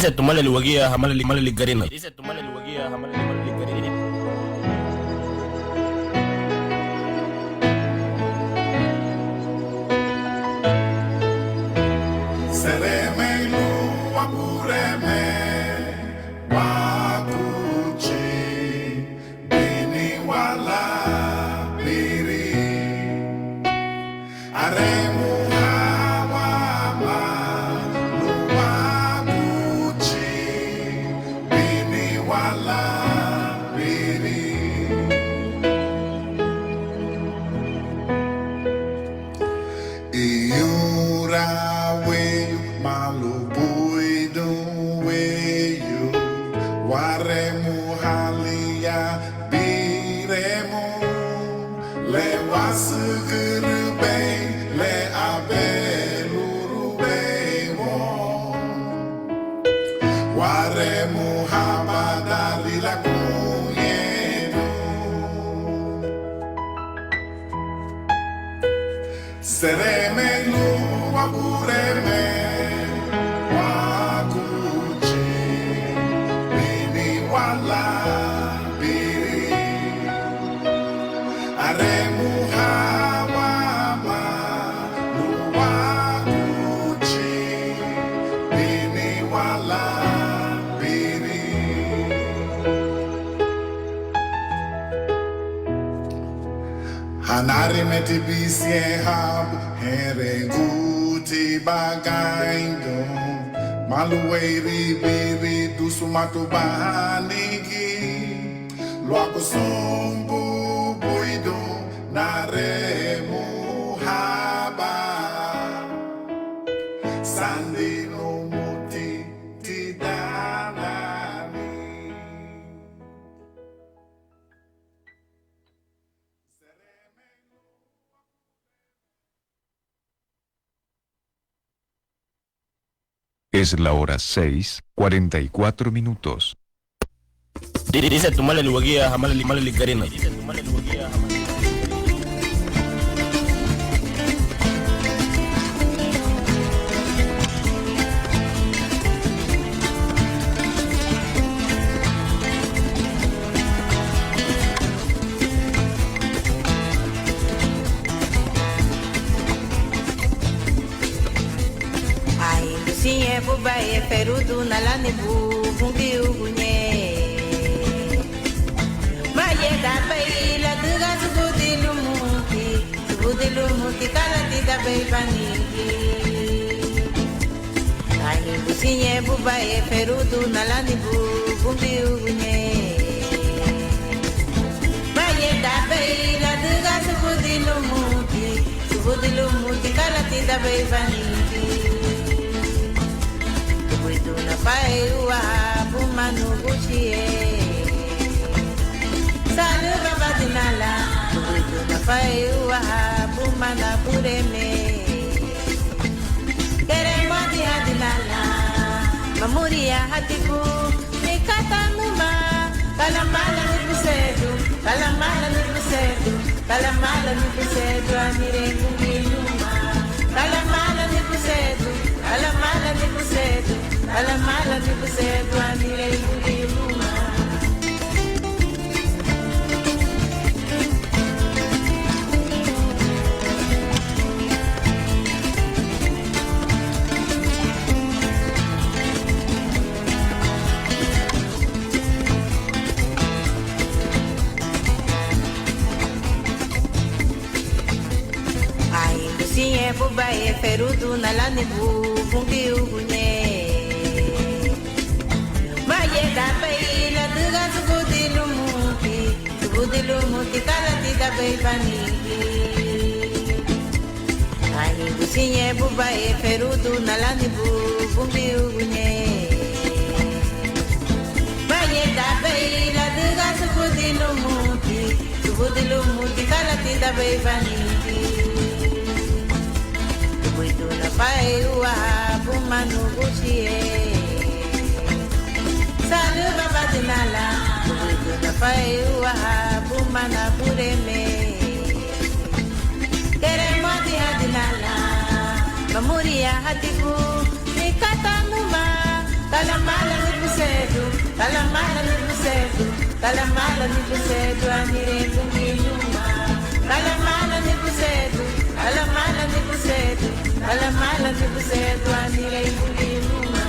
Dice tomale el hueguía, jamale el garina. Dice tomale el hueguía, jamale el garina. Sereme lu apureme wakuchi bini wala biri aremu hawama lu wakuchi bini wala biri Iura weyu malubuidu weyu waremu halia biremu le wasugurube le abelurube mo waremu habadalila kuyedu Sereme lu apureme wakuchi bini wala biri aremu hawama lu wakuchi bini wala biri Hanari meti bisye hab herenguti bagaindo malueri biri dusumatu bahanigi luaku sombu buido naremu haba sandino muti tidanani Es la hora 6:44. Dice tomale el hueguía, jamale el garina. Dice tomale el hueguía, jamale el Sinye buba e ferudu na lani bungi ugunye Maye da bai la duga subudilu muti kala ti da bai panigi Ahi sinye buba e ferudu na lani bungi ugunye Maye da bai la duga subudilu muti kala ti da bai panigi na pai ua bumanu bushie Salu baba dinala na pai ua bumana bureme Queremo dia dinala mamuria hatiku nikata numa kalamala ni busedu amire numa kalamala ni busedu Alamala ni busedu amire numa Ai, lucinha buba e ferudu na lani bungi ugunye da bai la duga subudilu muti kala ti da bai panigi Ahi businye buba e ferudu na lani bungi ugunye Maye da bai la duga subudilu muti kala ti da bai panigi Buidu na pai ua bumanu bushie Salu baba dinala, buidu na pai ua bumana bureme. Queremo dia dinala, mamuria hatiku nikata numa, kalama Kalamala ni Busedo, anirendo minuma. Kalamala ni Busedo, kalamala ni Busedo, kalamala ni Busedo, anirendo minuma.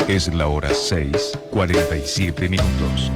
Es la hora 6:47 minutos.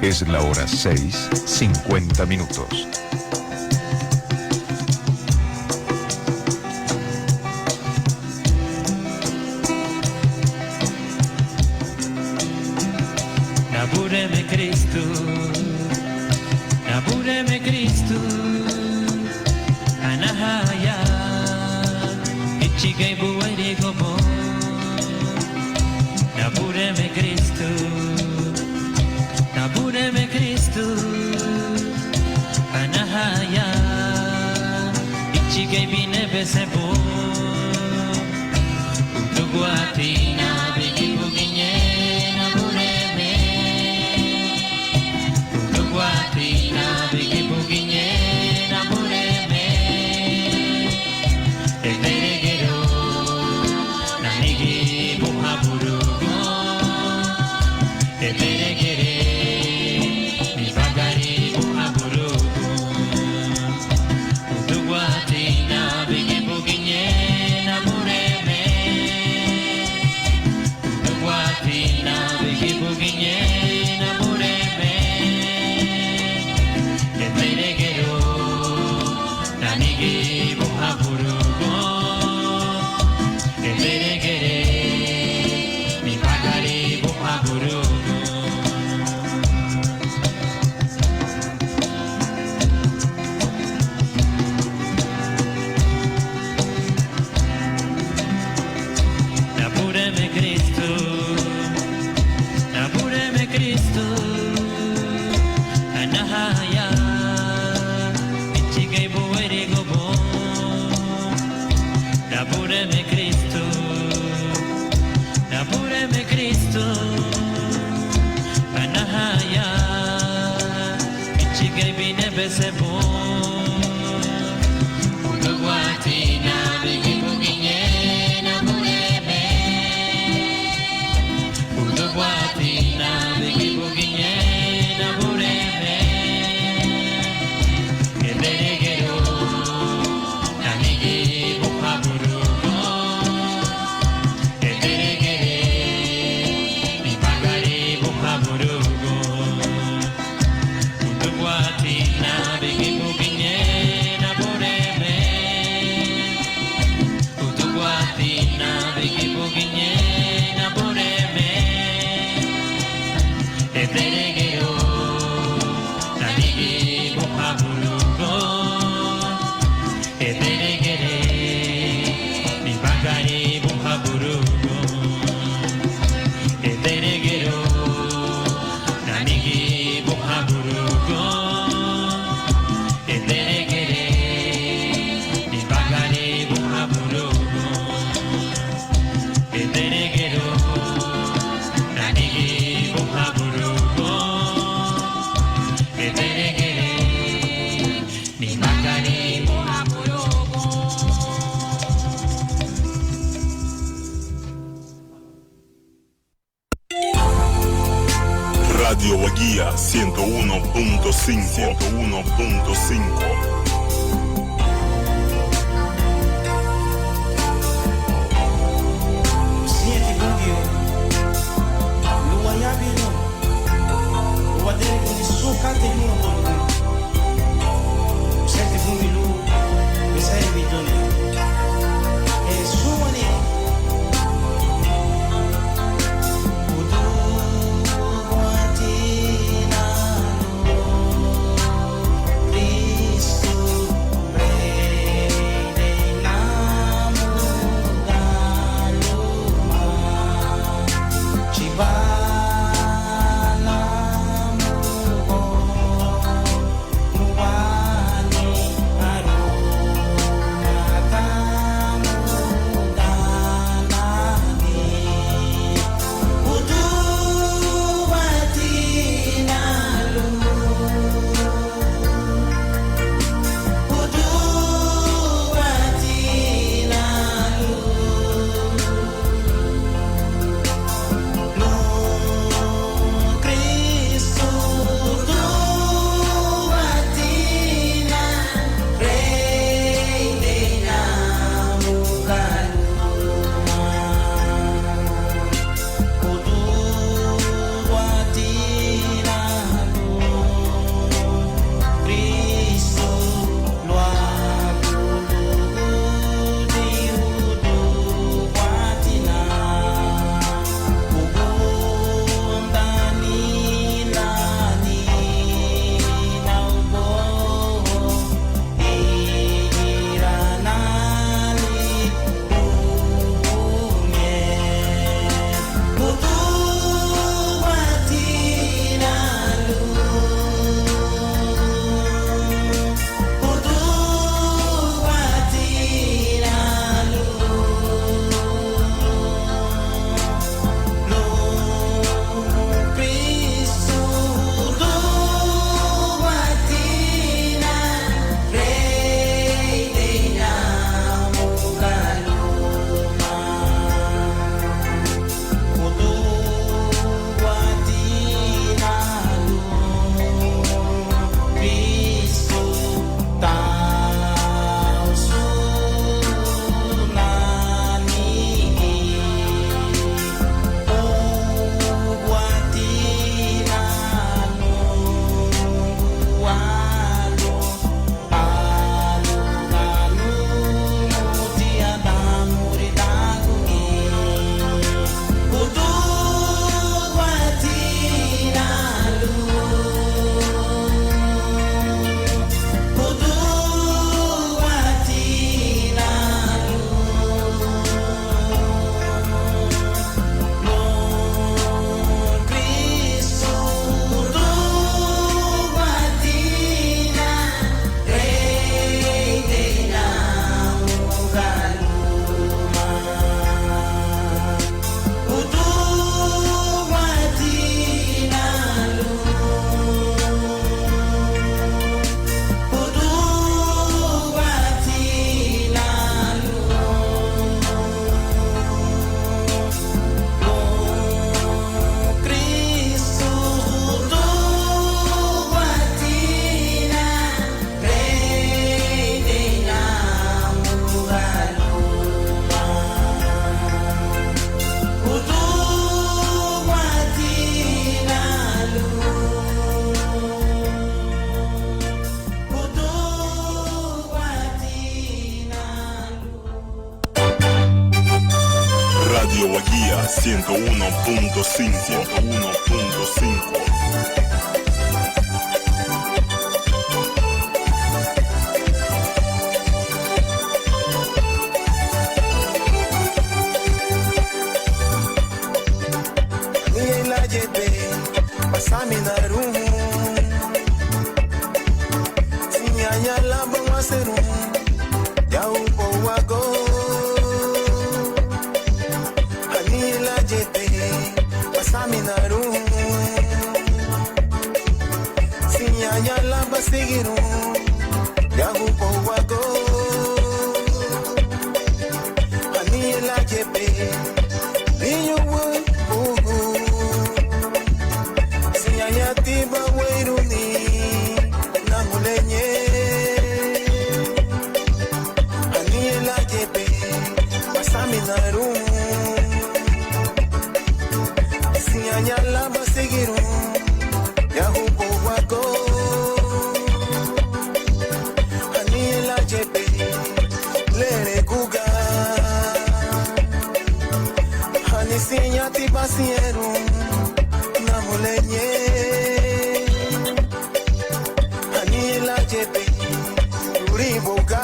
Es la hora 6:50 minutos. Nabúreme Cristo, nabúreme Cristo, anahaya, ichigay buhay di gomo. Nabúreme Cristo, nabúreme Cristo, anahaya, ichigay binebesebo, utuguati na bigibuginye, nabúreme, utuguati na bigibuginye, nabúreme, emeregero, nanigi buhaburugo, emeregere. Kanahaya Ichigay buwere gobo Napureme Cristo Napureme Cristo Kanahaya Ichigay binebesebo Uruguati na bigibuginye Napureme Uruguati na bigibuginye NapuremeEderegero Namigi buhaburugo Ederegere Nipagari buhaburugo Uruguati na bigibuginye Napureme Uruguati na bigibuginye Napureme Ederegero Namigi buhaburugo Ederegere Nipagari buhaburugo Ederegero Namigi buhaburugo Ederegere Nipagari buhaburugo Ederegero Namigi buhaburugo Ederegere Nipagari buhaburugo Radio Guía 101.5 101.5 Siete bungio, luwa yabi no, luwa dere kuni suka te luwa bonga. Siete bungio lu, bisa yabi doni. Suwa ni, udu wati na no, Cristo. 101.5. Saminarum Sinyanya lamba waserum Ya upo wago Anila jepe Saminarum Sinyanya lamba sigirum Ya upo wago Anila jepe Niyo Tiba weiruni namulenye Aniela jepe pasaminarum Sianyala basigirum Yahupo wako Aniela jepe lere kuga Anisinya tiba sierum namulenye Jepe, Uriboka,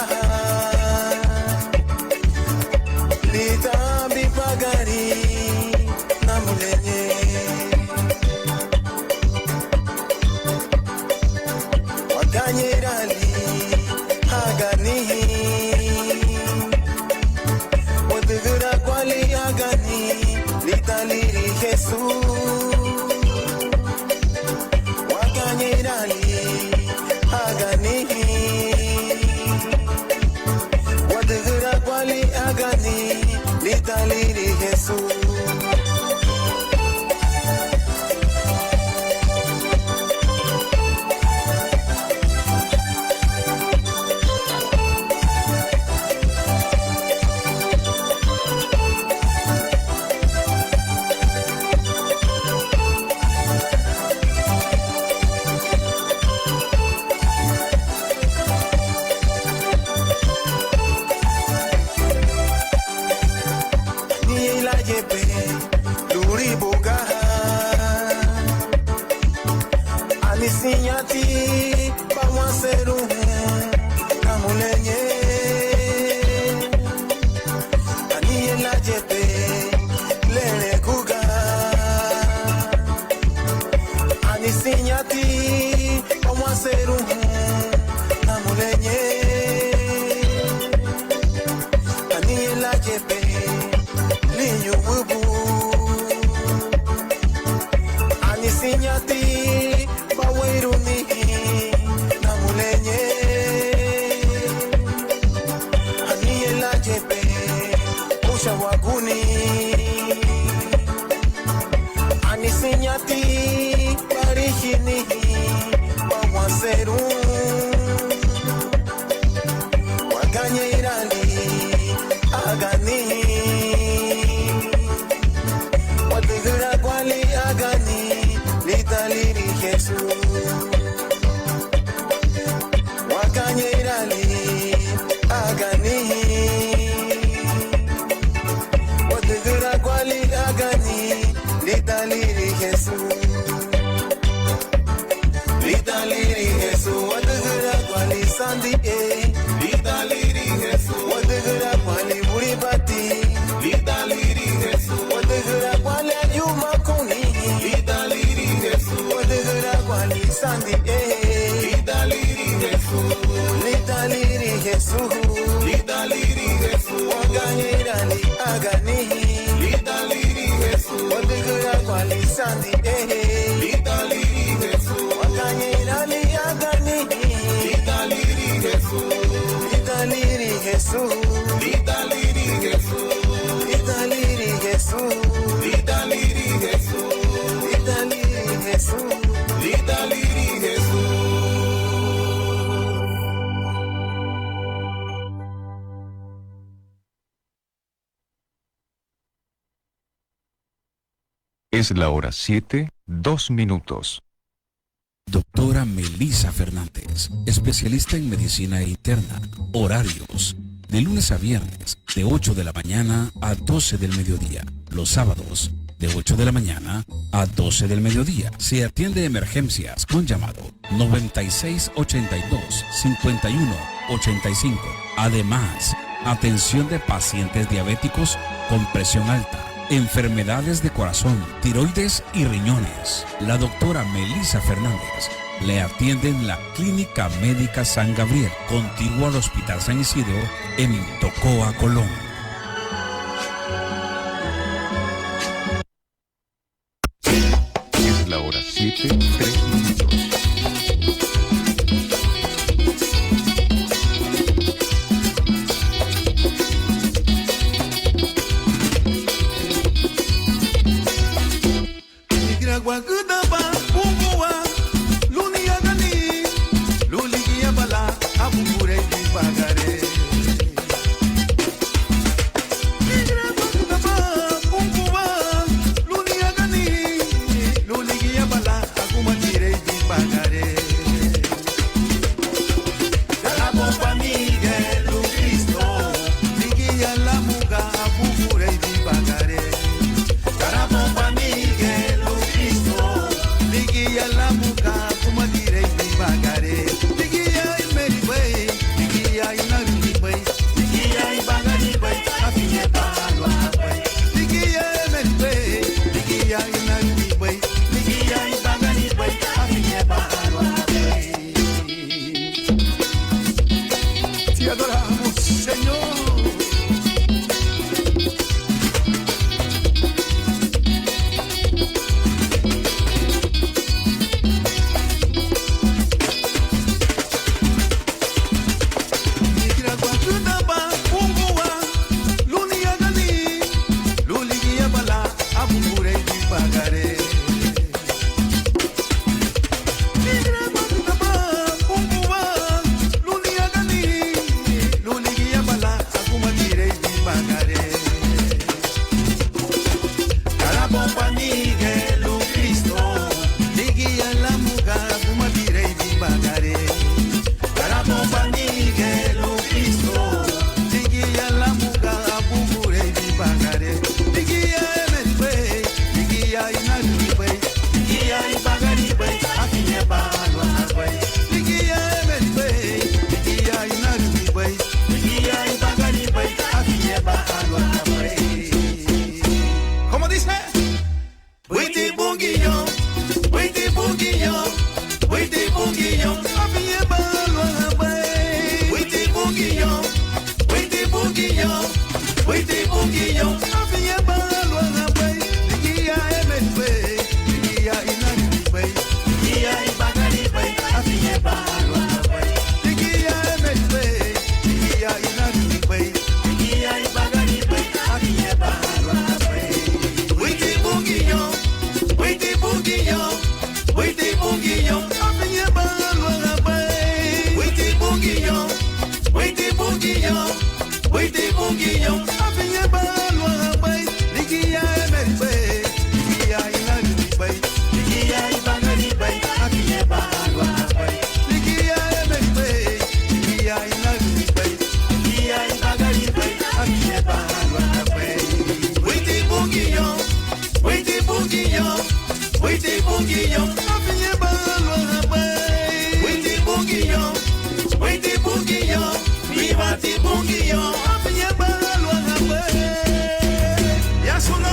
Lita Bipagari, Namulenye, Wakanyerali, Agani, Wadugura Kwali Agani, Lita Liri Jesus, Wakanyerali, Agani Wadugura Kwali Agani Litaliri Jesus Sinyati pamwaseru namulenye Aniela jepe lere kuga Anisinyati pamwaseru namulenye Aniela jepe linyu wubu Anisinyati Bawairuni namulenye Aniela jepe usha waguni Anisinyati barishini Bawaseru Waganye irali Agani Wadugura Kwali Agani Litaliri Jesus Wakanyerali Agani Wadugura Kwali Agani Litaliri Jesus Litaliri Jesus Wadugura Kwali Sandi Litaliri Jesus Wadugura Kwali Buribati Litaliri Jesus Wadugura Kwali Ayuma Kuni Litaliri Jesus Wadugura Kwali Sandi Litaliri Jesus Litaliri Jesus Litaliri Jesus Wakanyerali Agani Litaliri Jesus Wadugura Kwali Sandi Litaliri Jesus Wakanyerali Agani Litaliri Jesus Litaliri Jesus Litaliri Jesus Litaliri Jesus Litaliri Jesus Litaliri Jesus Litaliri Jesus Es la hora 7, 2 minutos. Doctora Melissa Fernández, especialista en medicina interna. Horarios: de lunes a viernes, de 8 de la mañana a 12 del mediodía. Los sábados, de 8 de la mañana a 12 del mediodía. Se atiende emergencias con llamado 9682-5185. Además, atención de pacientes diabéticos con presión alta, enfermedades de corazón, tiroides y riñones. La doctora Melissa Fernández le atiende en la Clínica Médica San Gabriel, contiguo al Hospital San Isidro, en Tocoa, Colón. Es la hora 7:03.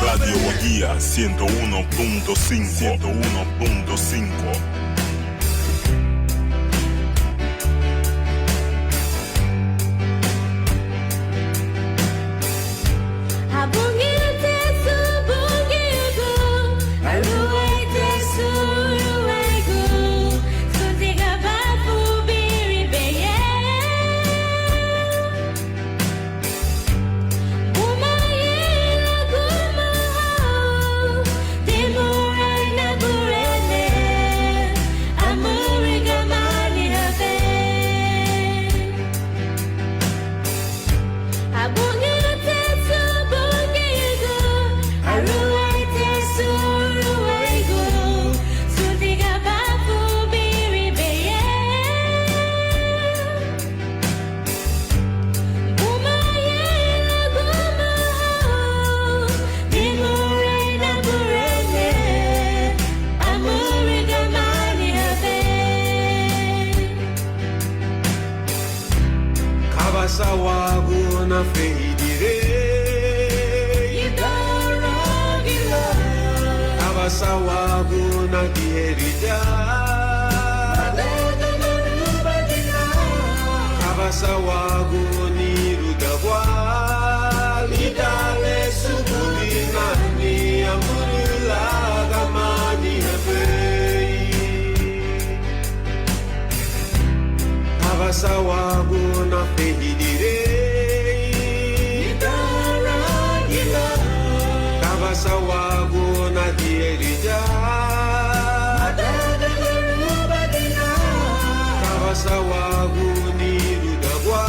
Radio Guía 101.5. Abasawago na feidire Abasawago na dierida Abasawago ni rudagwa Lidale subudinani amurila gamani hafei Abasawago na feidire Abasawago na dierida Abasawago ni rudagwa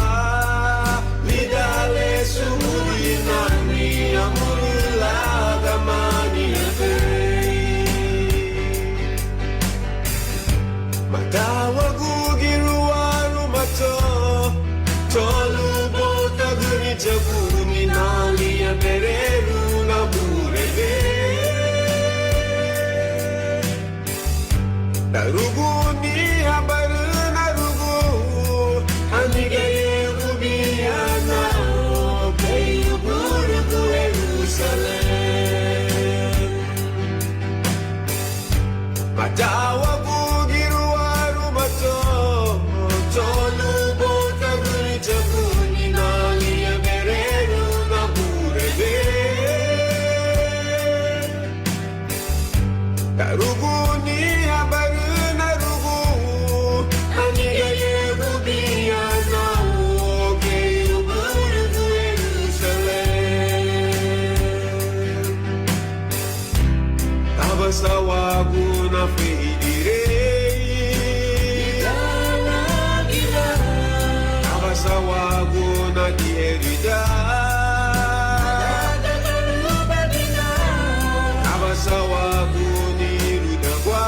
Lidale subudinani amurila gamani hafei Matawago giruaru mato Tolu bota guri jaguni nali ya bereru na burebe Naruguni habaru narugu Anigaye kubiana Kayu burugu Jerusalem Matawa bugiru arumato Tolu bota guri jaguni nali ya bereru na burebe Naruguni habaru narugu Anigaye kubiana Kayu burugu Jerusalem Abasawago na feidire Abasawago na dierida Abasawago ni rudagwa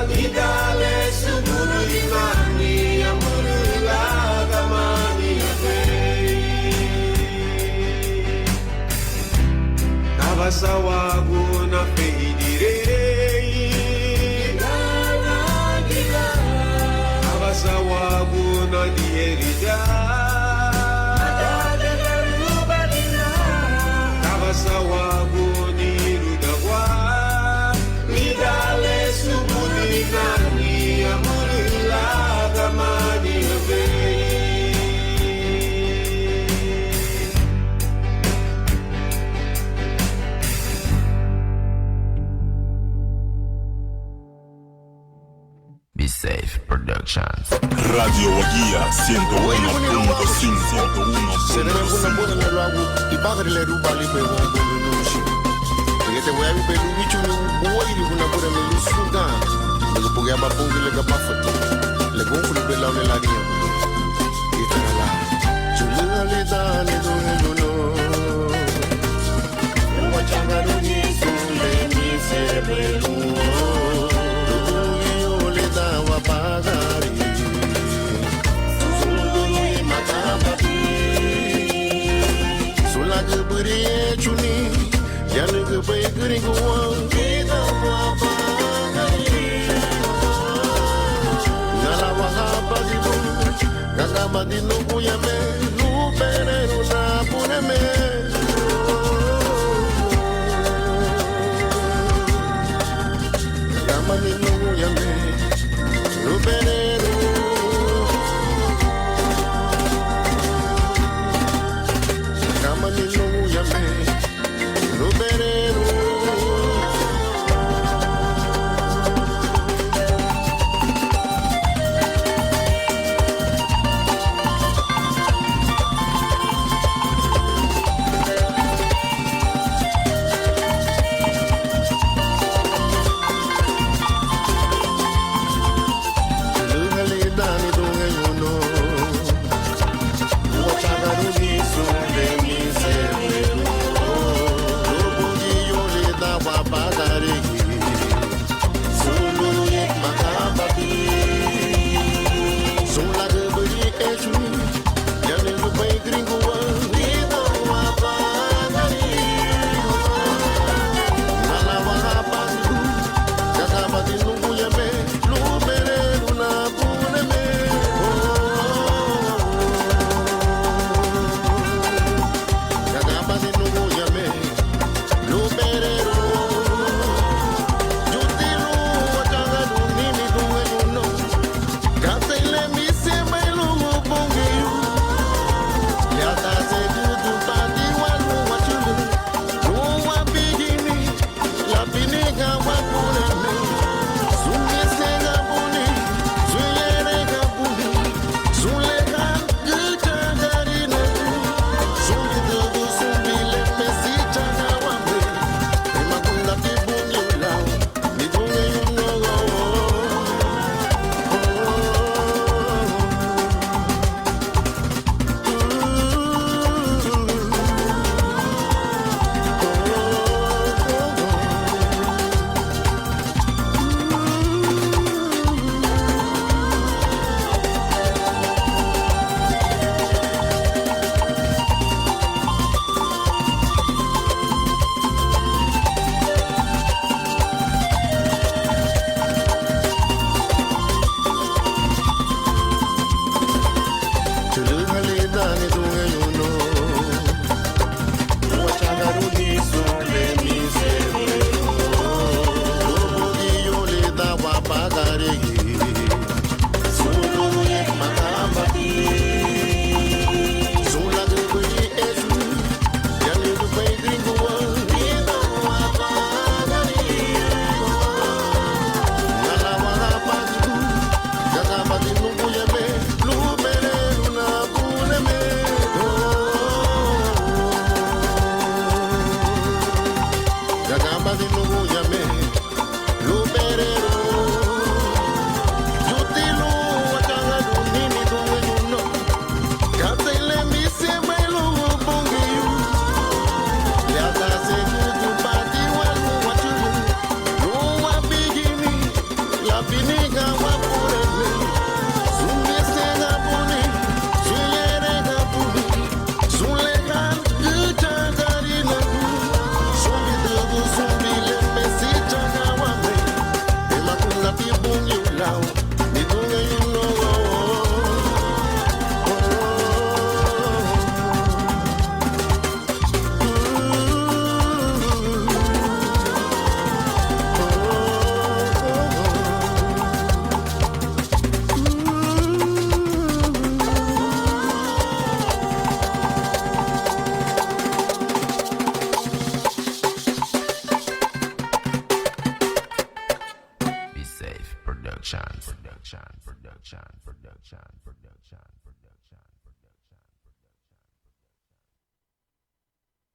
Lidale subudinani amurila gamani hafei Abasawago na feidire Abasawago na dierida Abasawago ni rudagwa Lidale subudinani amurila gamani hafei Be Safe Productions. Radio Wagia 101.5. Buena na lagu ibagre ruba lipe wongo nushi Ngete wa lipe bichu ni boy li kuna bora me lusuga Ngo puga ba pongi le ga pafoto Le gonfu li bela ne la nia Itala Chulu le dale do no Wa changa do ni sule ni se belu Yo le da wa pagari Sulu ni matamba Sulaga buri chuni Yanaga bay guri guwang Kita wapagari Nalawa hapagi bu Gagama di nubu yame Lupere runa puneme Gagama di nubu yame Lupere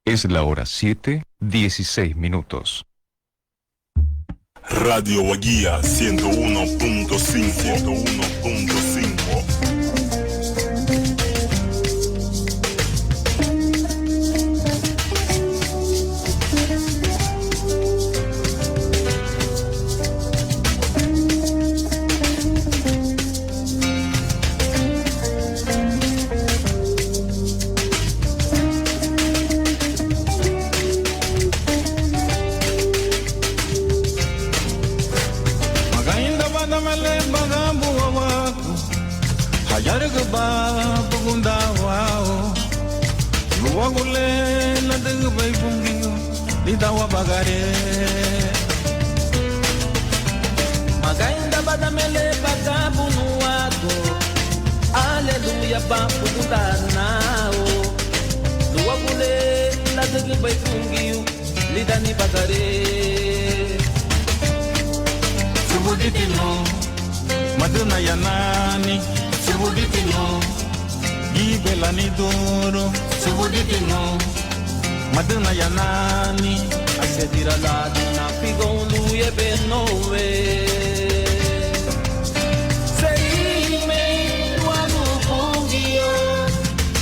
Es la hora 7:16. Radio Guía 101.5. Magainda badamele bagabu nuago, aleluia babu danao. Luagule la degi baifungiu, lidani bagare. Subuditino, maduna yanani, subuditino. Gibelani duro, subuditino. Maduna yanani, asedira la dina pigonu ye benove. Seri me wanu pungio,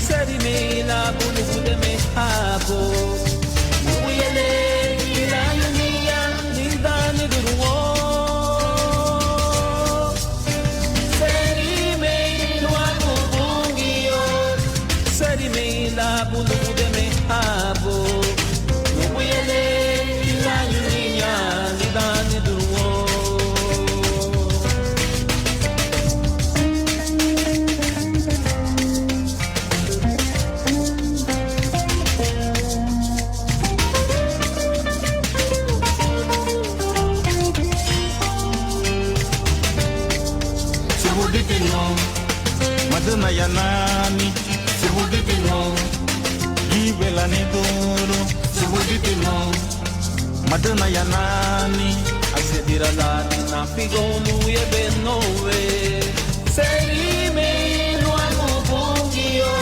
seri me la bulu de me hago. Muyele ila yunia linda ni duruo. Seri me wanu pungio, seri me la bulu de me hago. Maduna yanani, sibuditino. Gibelani duro, sibuditino. Maduna yanani, asedira la dina pigonu ye benove. Seri me nuago bungio,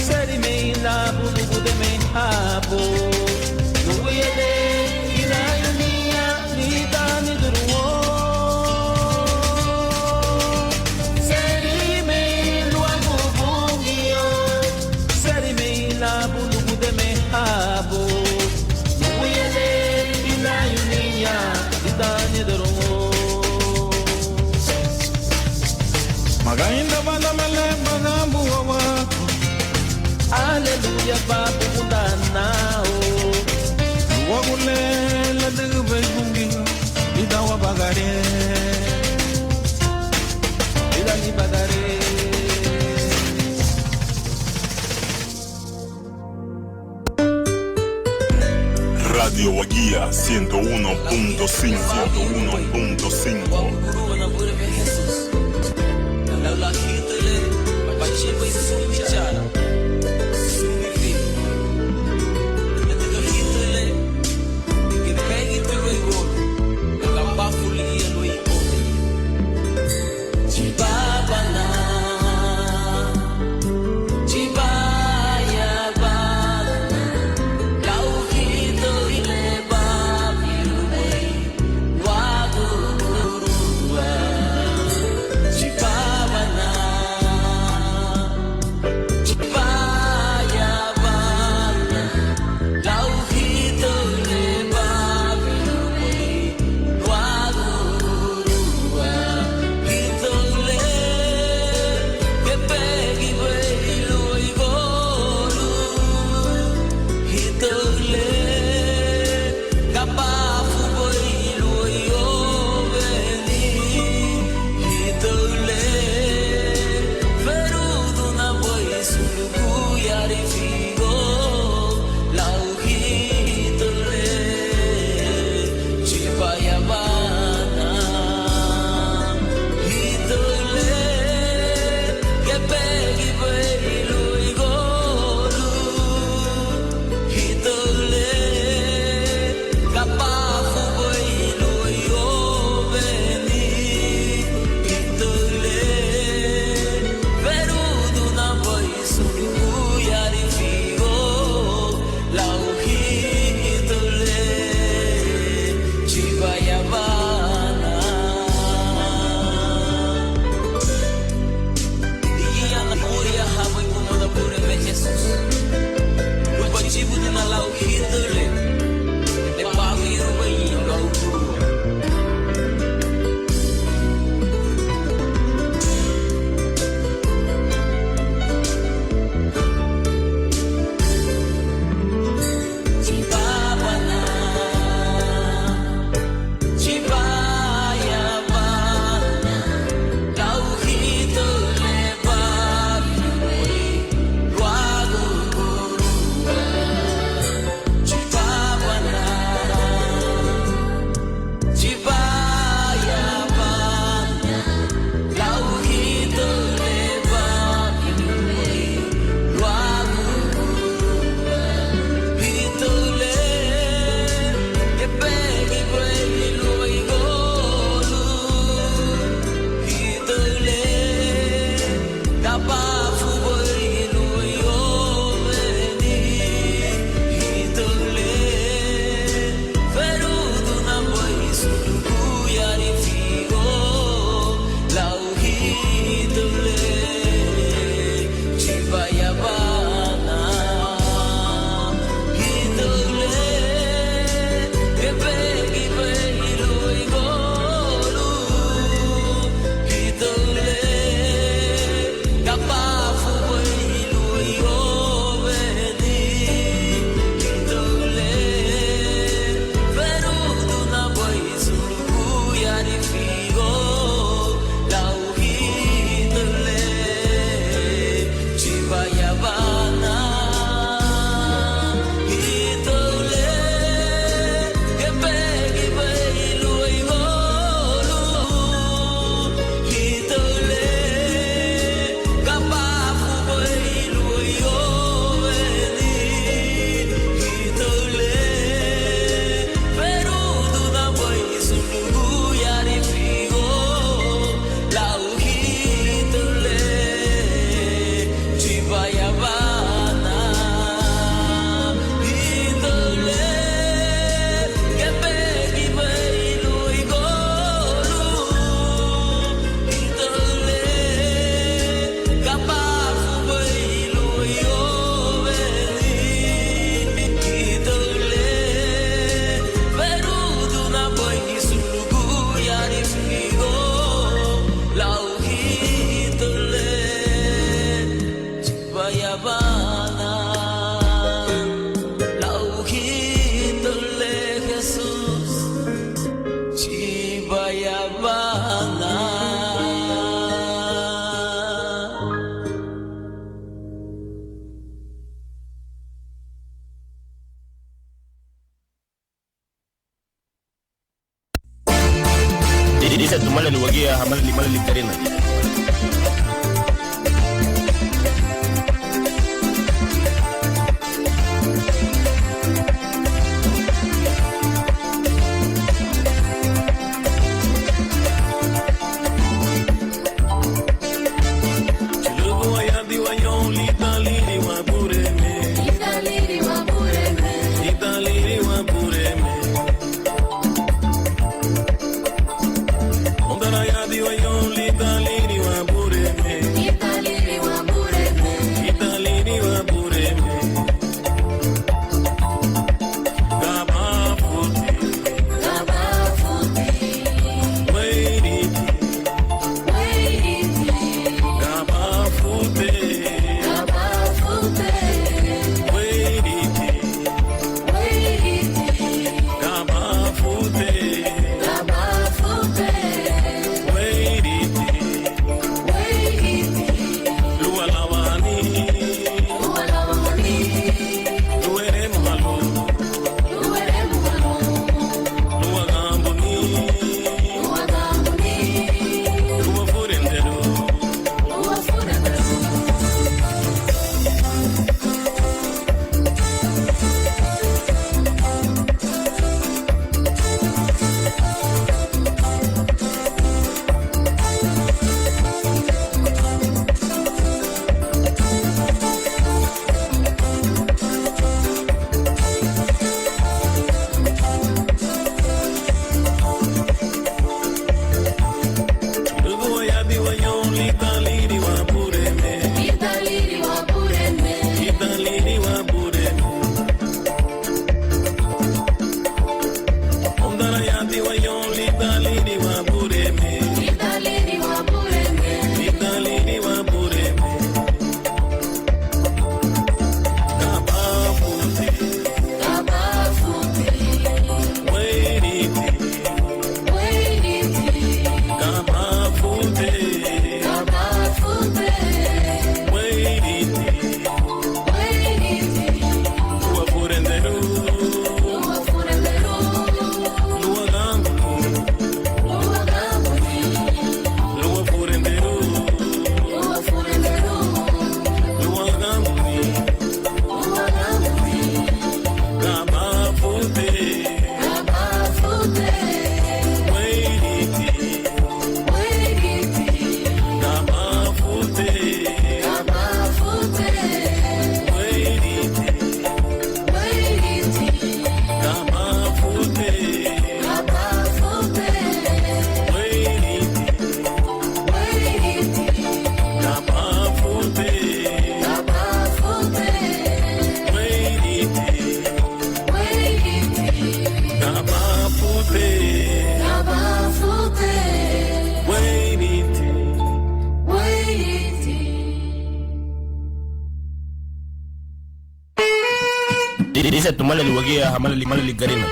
seri me la bulu de me habo. Nuye ila yunia ni dani duruo. Magainda banda mele bagambu wawako, aleluia babu kundanao. Luagule la degu baifungiu, idawa bagare, idani bagare. Radio Guía 101.5. Wow. mala ligarina. Dice tu mala liwagia mala ligarina.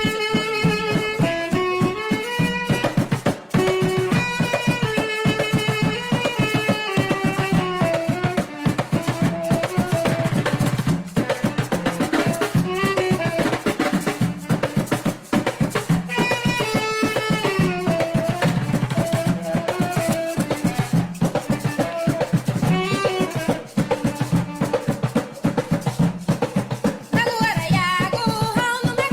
Agora ya go, how no me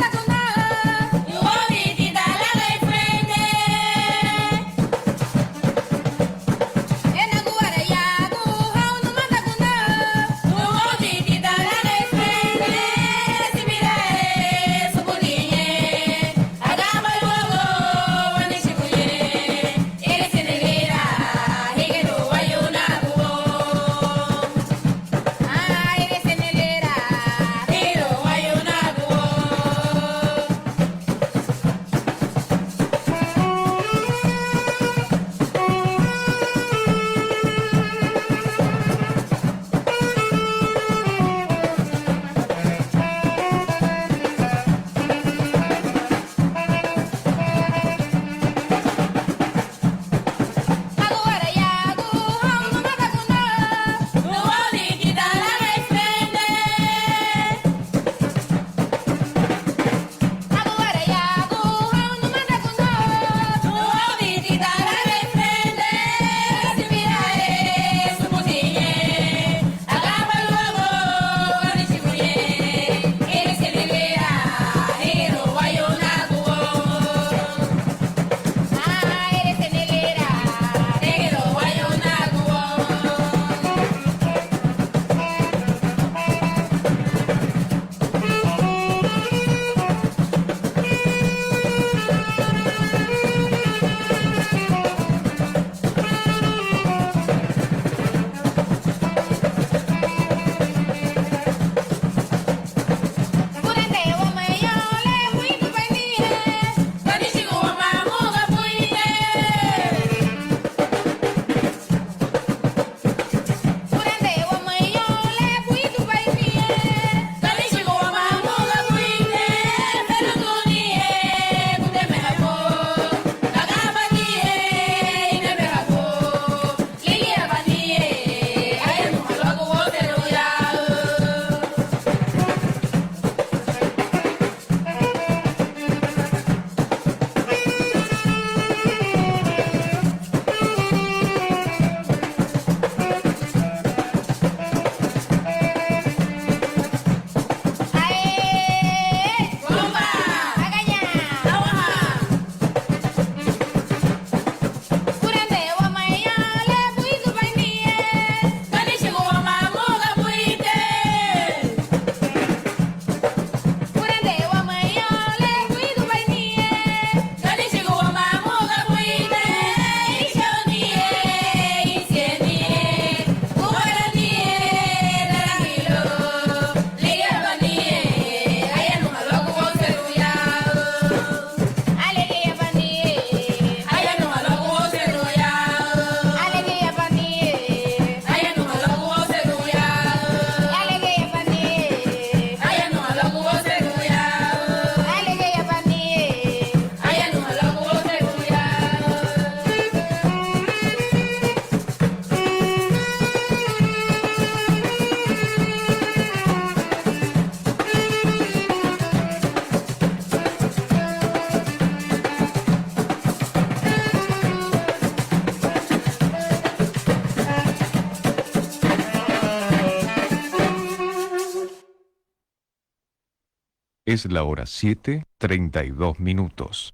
Es la hora 7:32.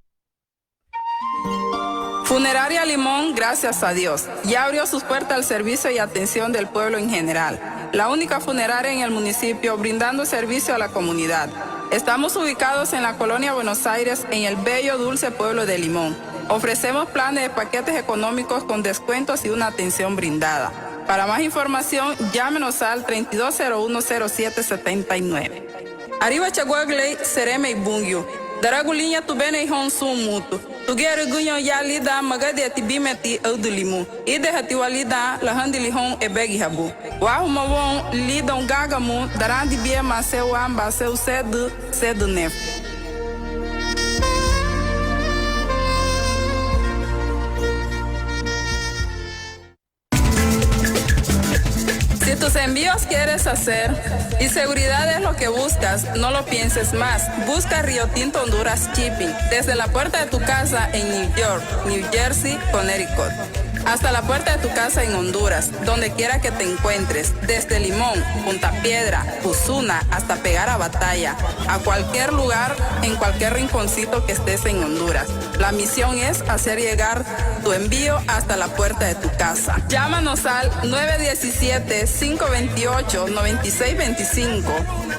Funeraria Limón, gracias a Dios, ya abrió sus puertas al servicio y atención del pueblo en general. La única funeraria en el municipio brindando servicio a la comunidad. Estamos ubicados en la colonia Buenos Aires, en el bello dulce pueblo de Limón. Ofrecemos planes de paquetes económicos con descuentos y una atención brindada. Para más información, llámenos al 32010779. Arriba Chaguagley, Sereme y Bungyo. Daragulinha tu bene e honsum mutu. Tu gere gunyo ya lida magade ti bimeti eudulimu. Ide hati walida la handili hon e begi habu. Wahu mawon lida gagamu darandi bie ma se wamba se sedu nef. Si tus envíos quieres hacer y seguridad es lo que buscas, no lo pienses más. Busca Río Tinto Honduras Shipping desde la puerta de tu casa en New York, New Jersey, Connecticut, hasta la puerta de tu casa en Honduras, donde quiera que te encuentres, desde Limón, Punta Piedra, Usuna, hasta pegar a Batalla, a cualquier lugar, en cualquier rinconcito que estés en Honduras. La misión es hacer llegar tu envío hasta la puerta de tu casa. Llámanos al 917-528-9625,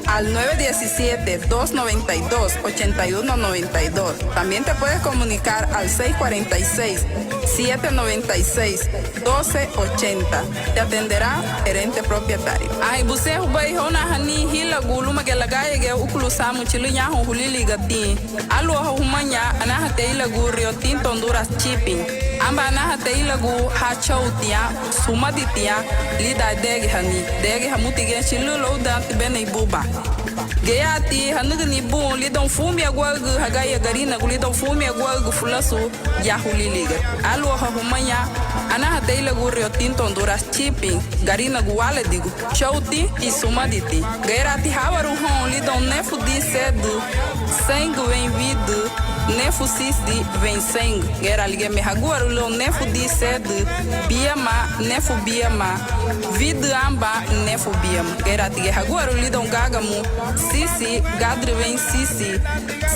al 917-292-8192. También te puedes comunicar al 646-796-1280. Te atenderá gerente propietario. Ay, busé hubai hona hani hila gulu magelagaya ge ukulu samu chilunya hulili gati. Alu humanya anahate ila gu Rio Tinto Honduras Shipping. Amba anahate ila gu hachautia sumaditia lida degi hamuti gen chilulo da bene ibuba. Gayati hanugni bun lidon fumi agwagu hagaya garina gulidon fumi agwagu fulasu ya huliliga. Alu humanya anahate ila gu Rio Tinto Honduras Shipping. Garina guale digu chauti y sumaditi. Gairati hawaru hon lidon nefu di sedu sengu vem vidu nefu sisi vem sengu. Gaira lige me haguaru lo nefu di sedu biama nefu biama vidu amba nefu biama. Gaira tige haguaru lidon gagamu sisi gadri vem sisi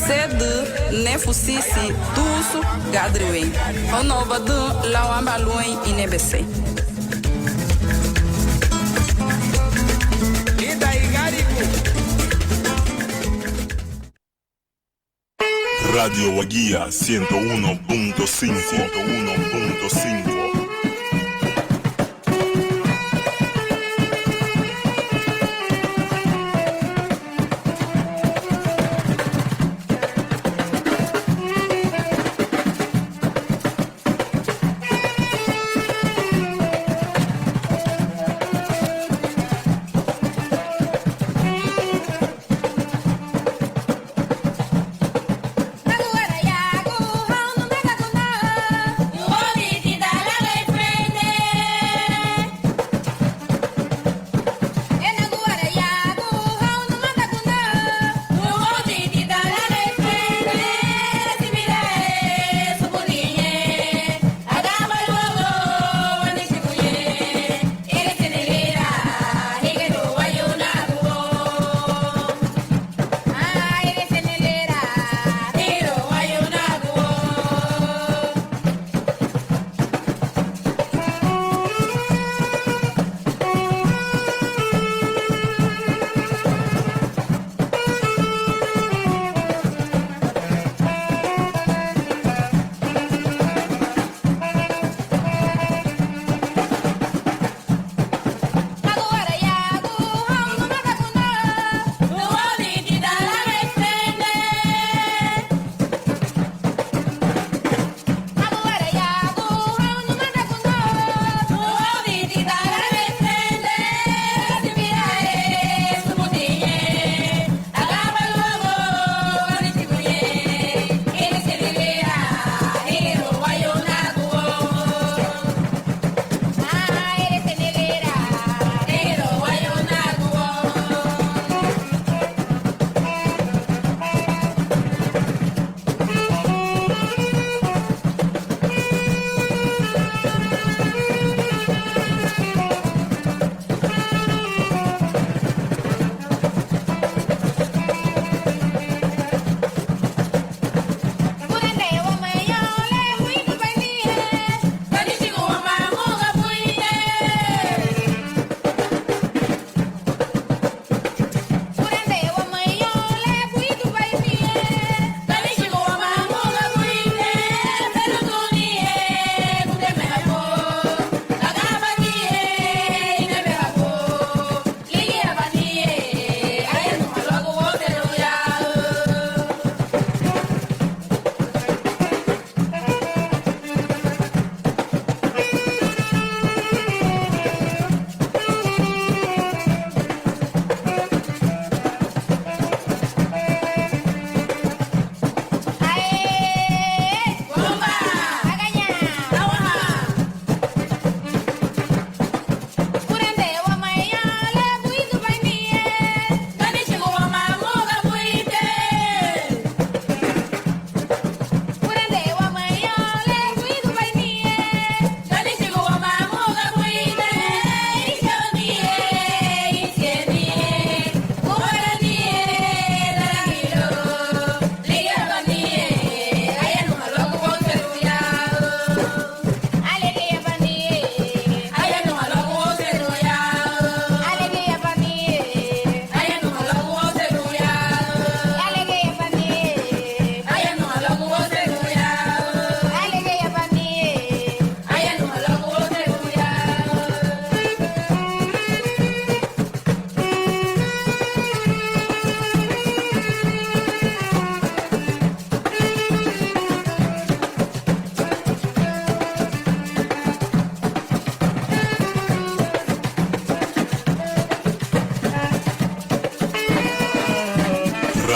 sedu nefu sisi tusu gadri vem. Onova du lawamba luen inebese. Radio Guajira 101.5. Agora ya go, how no mega go na. You want it,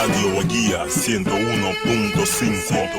Radio Guía 101.5.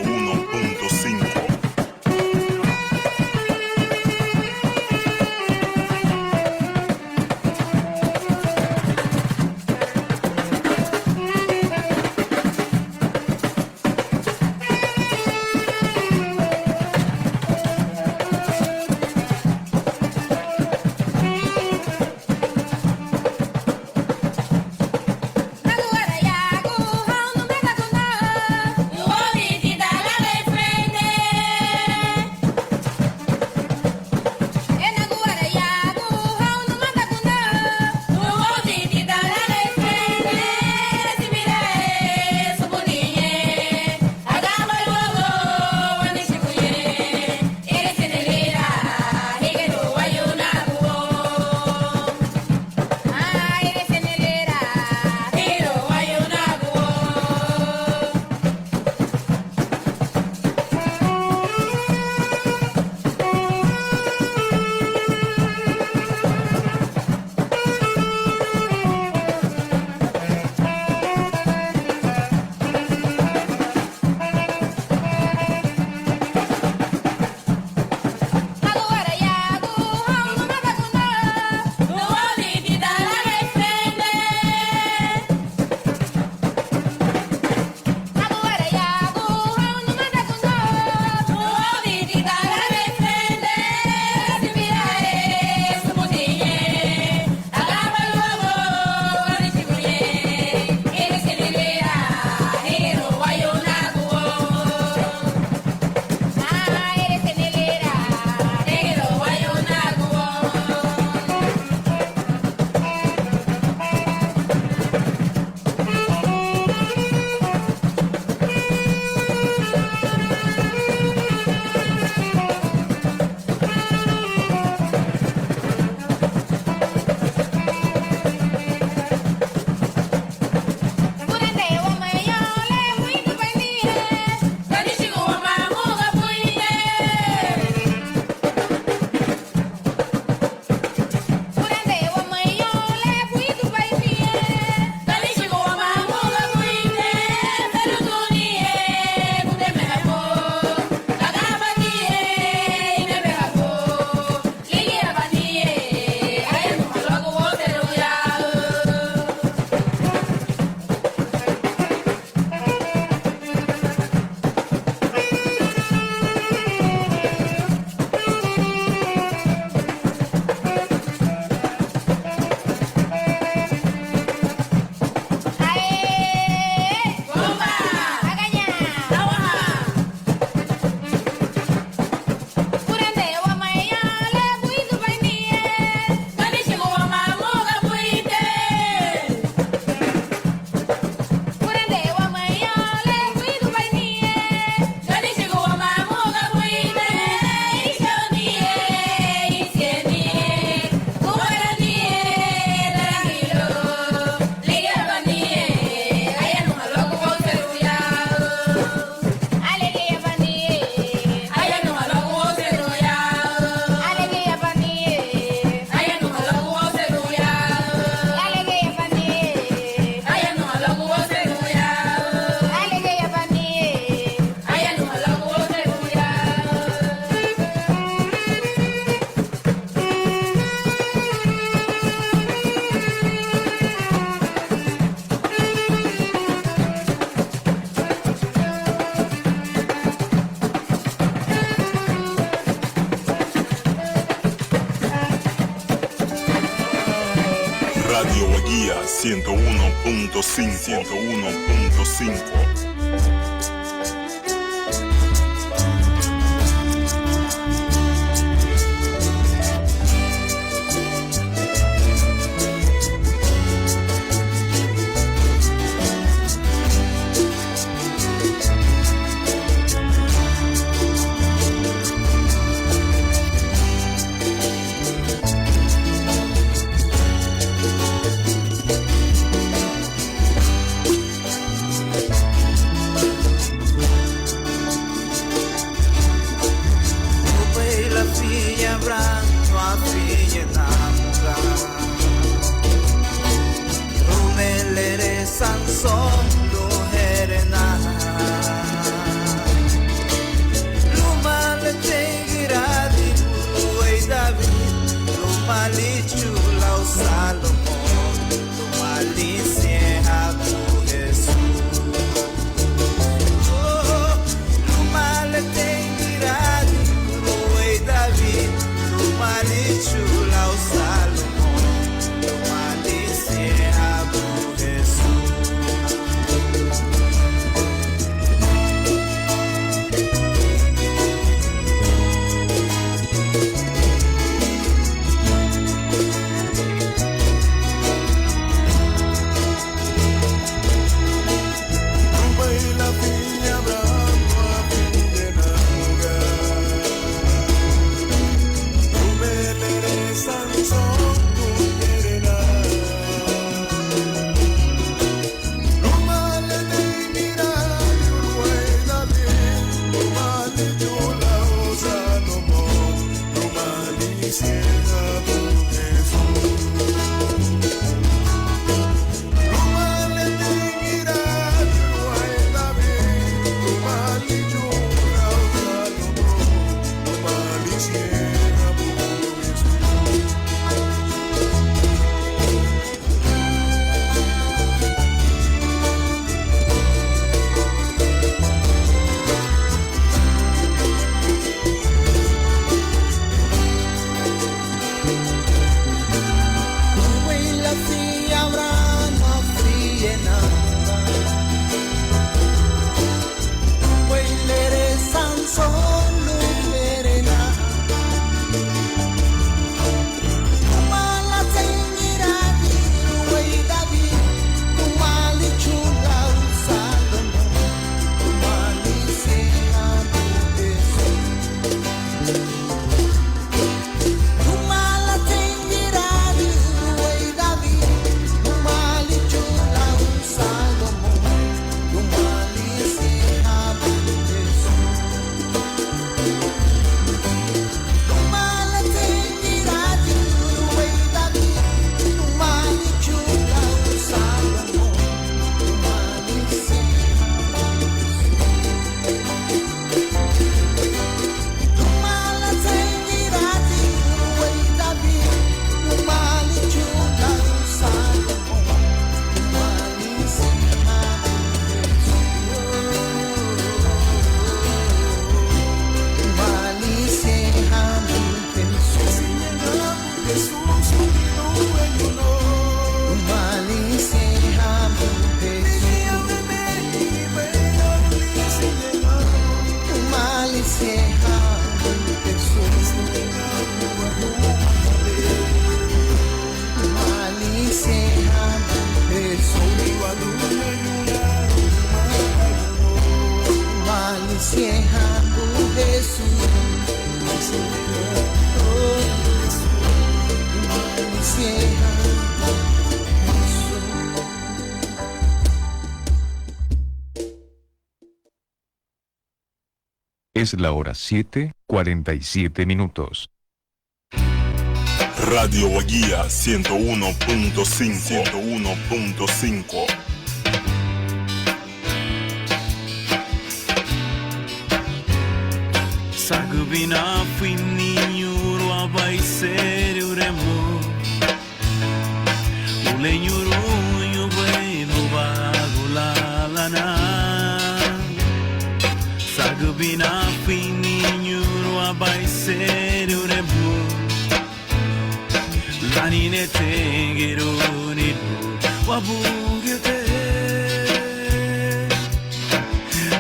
Radio Guía 101.5. Es la hora 7:47 minutos. Radio Guía 101.5. 101.5. Sagubina fininho abai ser uremo Ulenyuru bai no bagulalana Sagubina fininho abai ser uremo Lanine tengero nido wabugete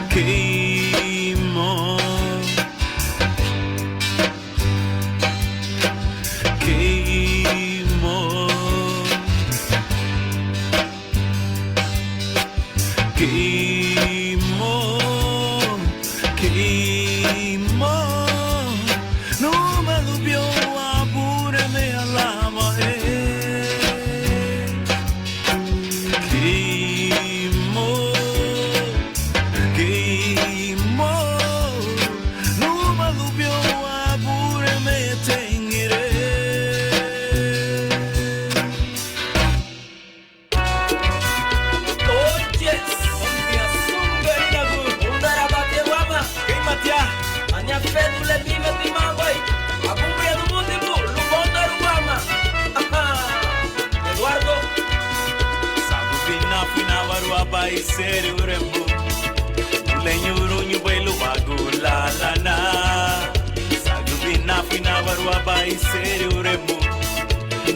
Keimo Keimo bai seru rembu Lenyuru nyubelu bagula lana Sagu bina fina barua bai seru rembu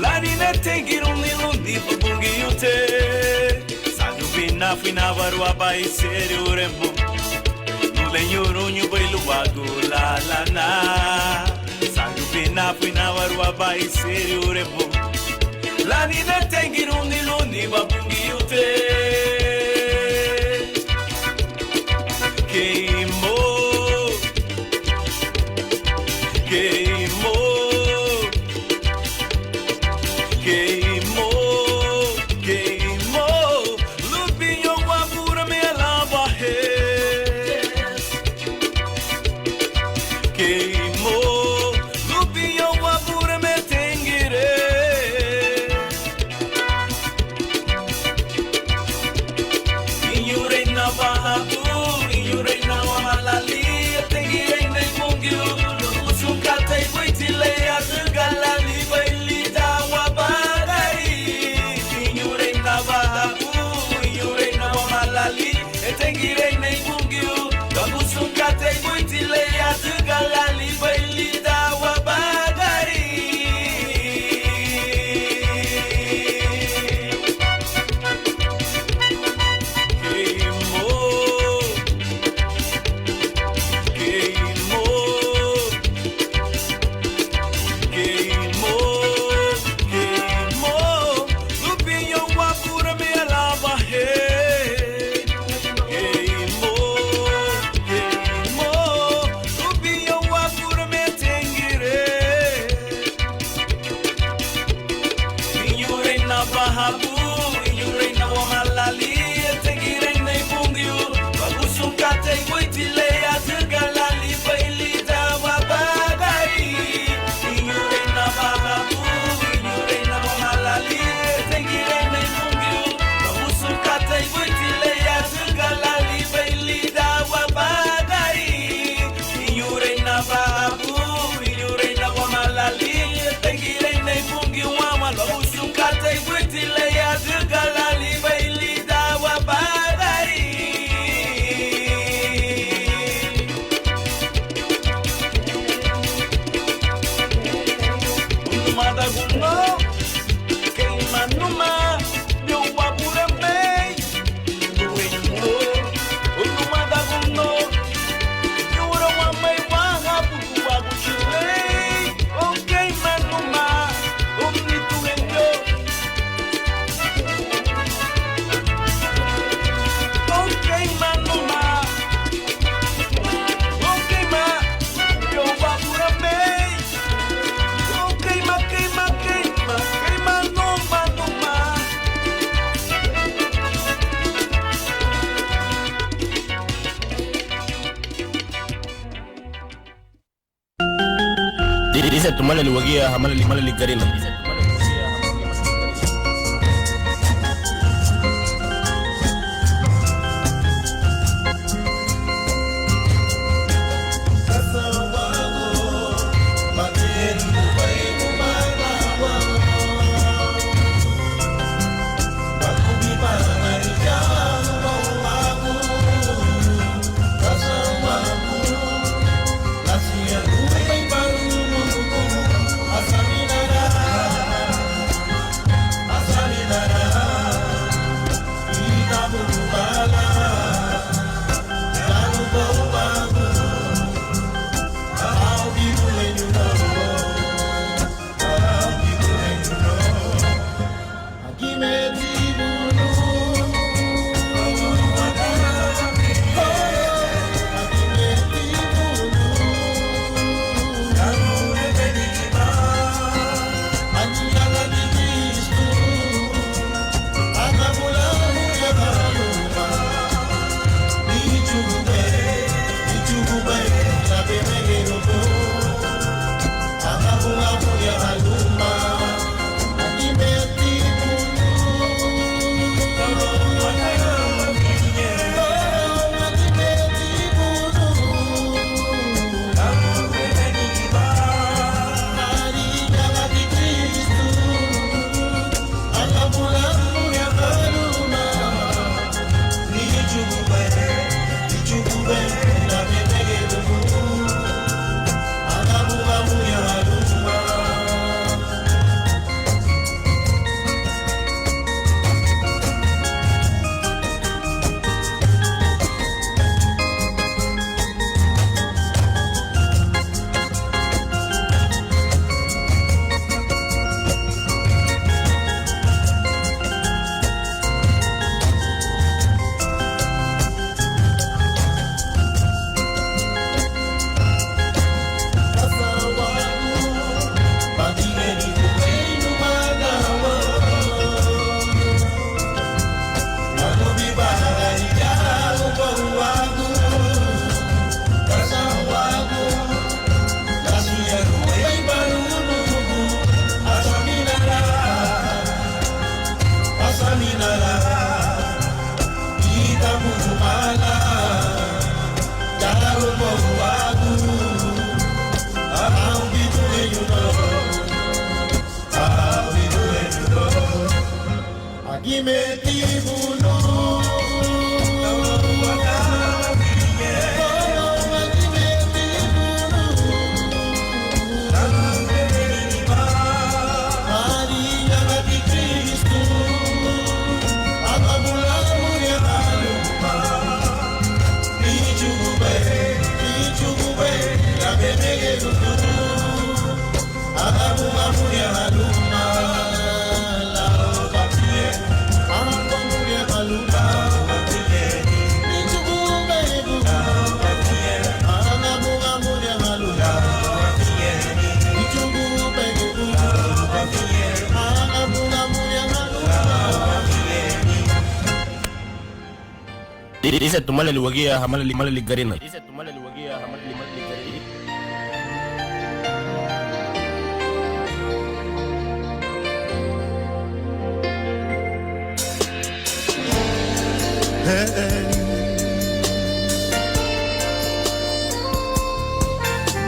Lani ne tengiru nilundi bungi ute Sagu bina fina barua bai seru rembu Lenyuru nyubelu bagula lana Sagu bina fina barua bai seru rembu Lani ne tengiru nilundi bungi ute Queimou, queimou, queimou, queimou. Lupinho guapura me lava Queimou, lupinho guapura me tenguire. Inhurei na barra Dice tumale liwagia hamale ligarina. Asamina Dice tumale liwagia hamale limale ligarina. Dice tumale liwagia hamale limale ligarina.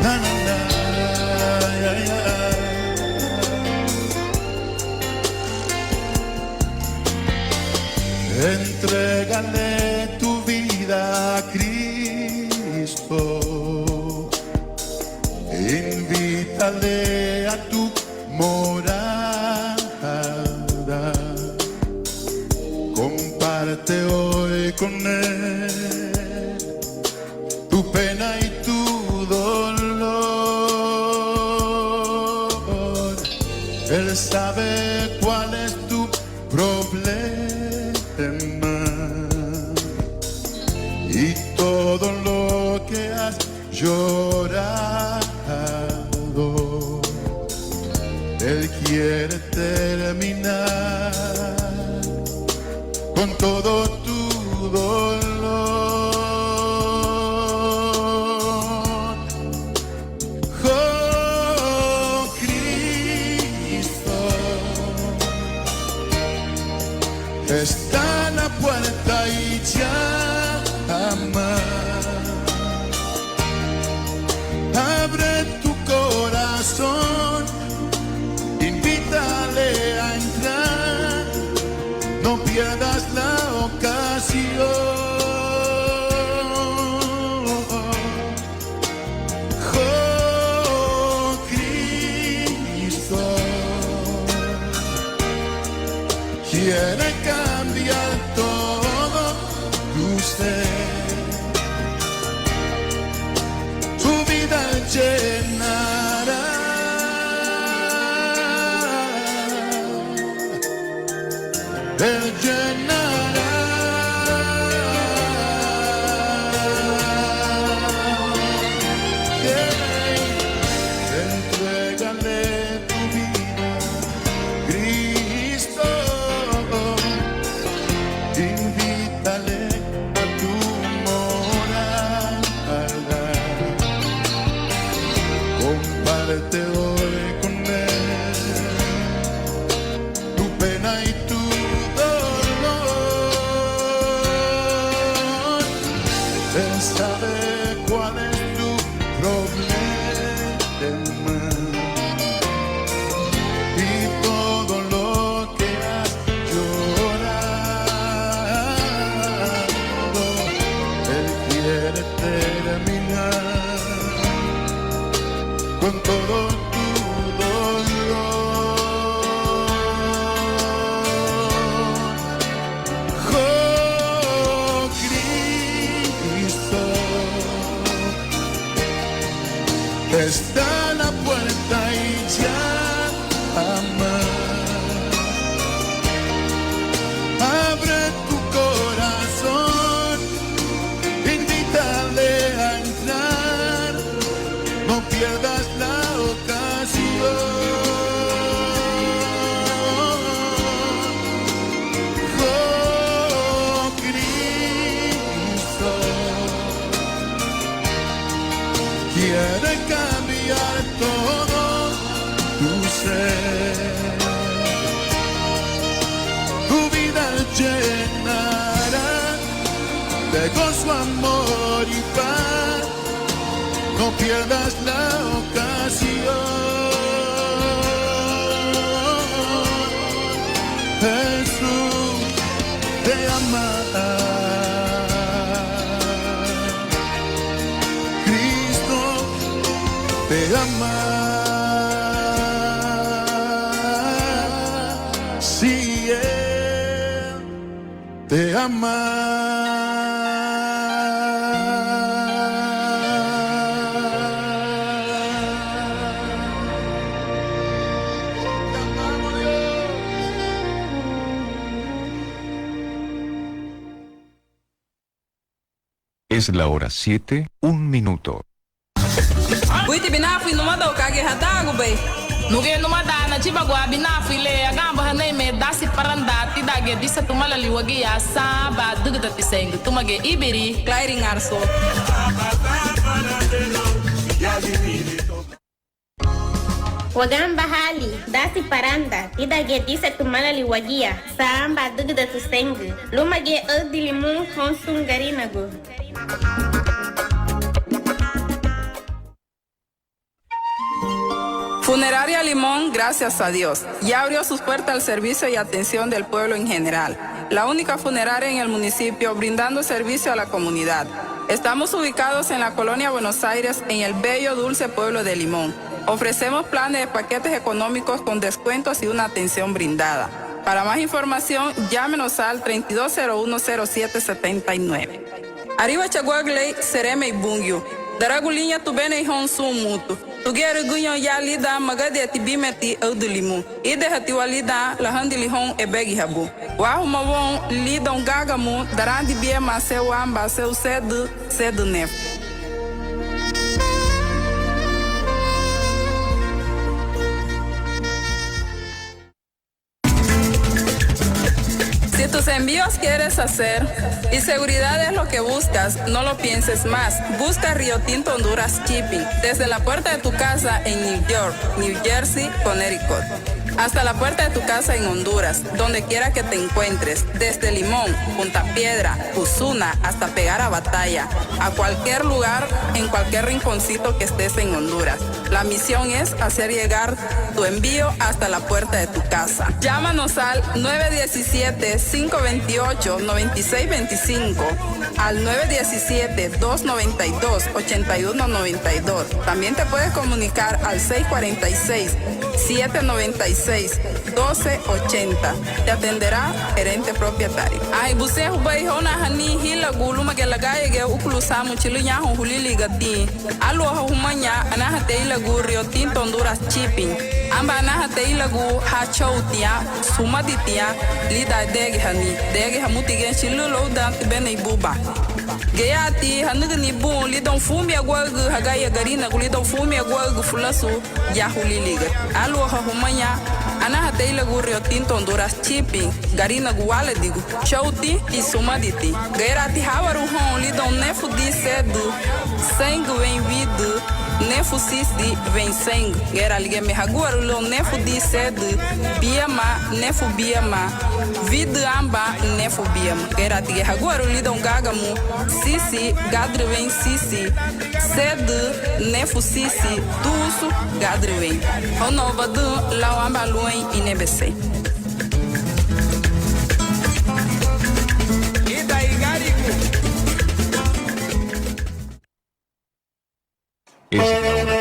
Na na na, ya ya. Entrégale tu vida a Cristo, invítale a tu morada, comparte hoy con Él tu pena y tu dolor. Él sabe cuál es tu problema y todo lo que has llorado. Él quiere terminar con todo tu dolor. Oh, Cristo está en la puerta y llama. Abre tu corazón, invítale a entrar, no pierdas la ocasión. Oh, Cristo quiere cambiar todo tu ser, tu vida llenará. Él llenará. Entrégale tu vida, Cristo. Invítale a tu morada, comparte hoy con Él tu pena y tu dolor. Él sabe cuál es tu problema y todo lo que has llorado. Él quiere terminar con todo tu dolor. Oh, Cristo está en la puerta y llama. Abre tu corazón, invítale a entrar, no pierdas la ocasión. Oh, Cristo quiere cambiar todo tu ser, tu vida llenará de gozo, amor y paz. No pierdas la ocasión. Jesús ama. Cristo te ama. Si Él te ama. Es la hora 7, 1 minuto. Buiti binafi numa do kage hadagu bay. Nuge numa da na chiba gwa binafi le agamba hanay me dasi paranda tidage disa tumala liwagi ya saba dugda tiseng tumage ibiri Clairing arso. Wagamba hali, dasi paranda, tidage disa tumala liwagia, samba dugda tusengu, lumage di limon konsum garinago. Funeraria Limón, gracias a Dios, ya abrió sus puertas al servicio y atención del pueblo en general. La única funeraria en el municipio brindando servicio a la comunidad. Estamos ubicados en la colonia Buenos Aires, en el bello dulce pueblo de Limón. Ofrecemos planes de paquetes económicos con descuentos y una atención brindada. Para más información, llámenos al 32010779. Arriba Chaguagley, Sereme y Bungyu. Daragulinha tubene hon sumutu. Tugere gunyo ya lida magade tibimeti audulimu. Ide hati walida la handili hon ebegi habu. Wahu mawon lidon gagamu darandi bie mase wamba seu sedu nef. Si tus envíos quieres hacer y seguridad es lo que buscas, no lo pienses más. Busca Río Tinto Honduras Shipping desde la puerta de tu casa en New York, New Jersey, Connecticut, hasta la puerta de tu casa en Honduras, donde quiera que te encuentres, desde Limón, Punta Piedra, Usuna, hasta pegar a Batalla, a cualquier lugar, en cualquier rinconcito que estés en Honduras. La misión es hacer llegar tu envío hasta la puerta de tu casa. Llámanos al 917-528-9625, al 917-292-8192. También te puedes comunicar al 646-796-1280. Te atenderá gerente propietario. Ay, busehu bay hona hani hila guluma que la gaye que ukulusamu chilunya hulili gati. Alu humanya anaha teila gu Rio Tinto Honduras Shipping. Amba anaha teila gu hachoutia sumaditia lida dege hani dege hamuti gen chilu loda bene buba. Gayati hanugni bu lidon fumi agwagu hagaya garina gulidon fumi agwagu fulasu ya huliliga. Alu humanya anaha teila gu Rio Tinto Honduras Shipping garina guwale digu chouti e sumaditi. Gayati hawaru hon lidon nefu di sedu sengu venvidu nefu sisi venceng. Gera lige me haguaru lo nefu di sedu biama nefu biama vidu amba nefu biama. Gera tige haguaru lidon gagamu sisi gadru ven sisi sedu nefu sisi tusu gadru ven. Ono badu la amba luen inebese. Es la hora 8, 4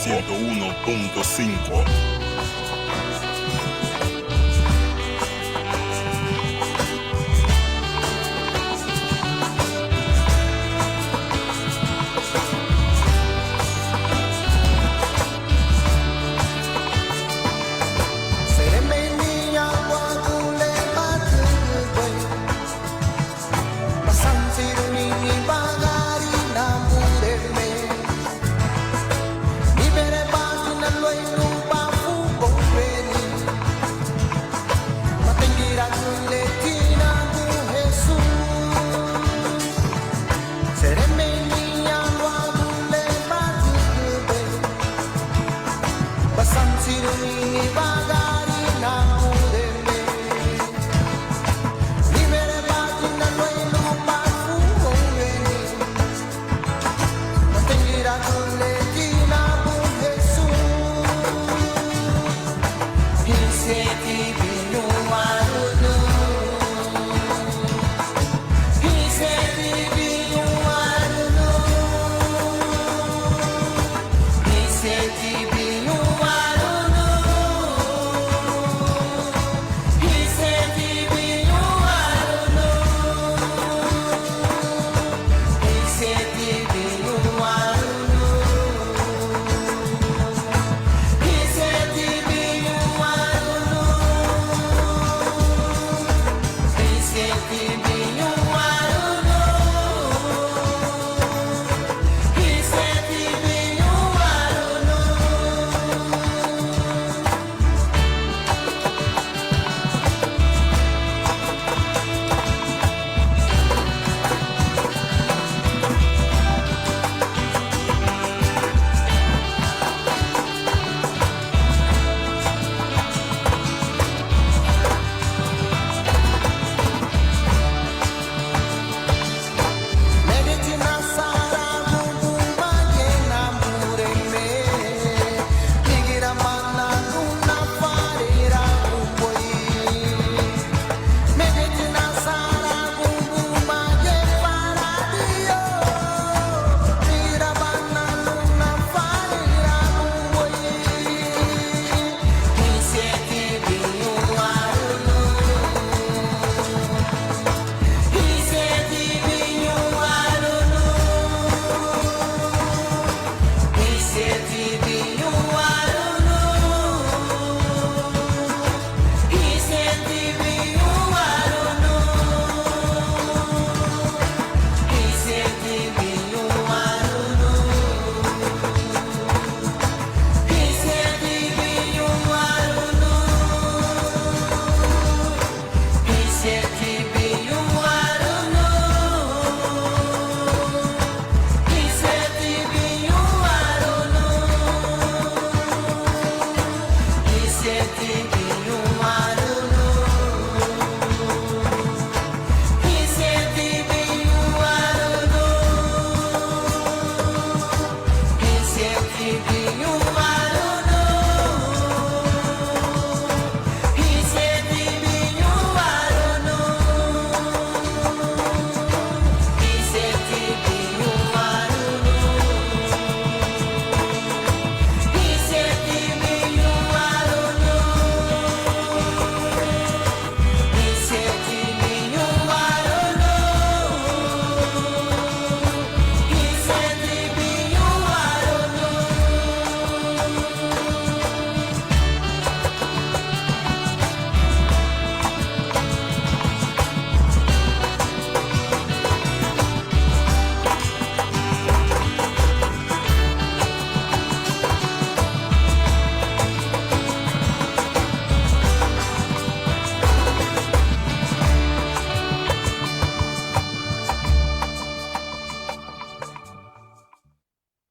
101.5.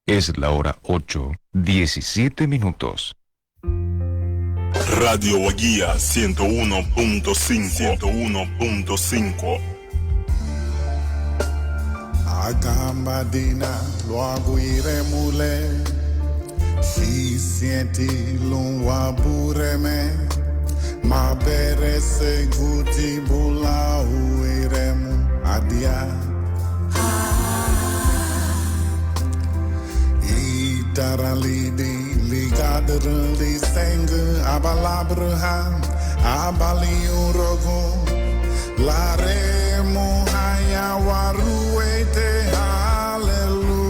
Es la hora 8:17. Radio Guajira 101.5. 101.5. Agamba dina luaguire mule, si sienti lunwabureme, ma bere seguti bula uiremu adia. Itaralidi Laderen li sengen, abalabraham, abaliurogo. La remo haya waruete, hallelujah.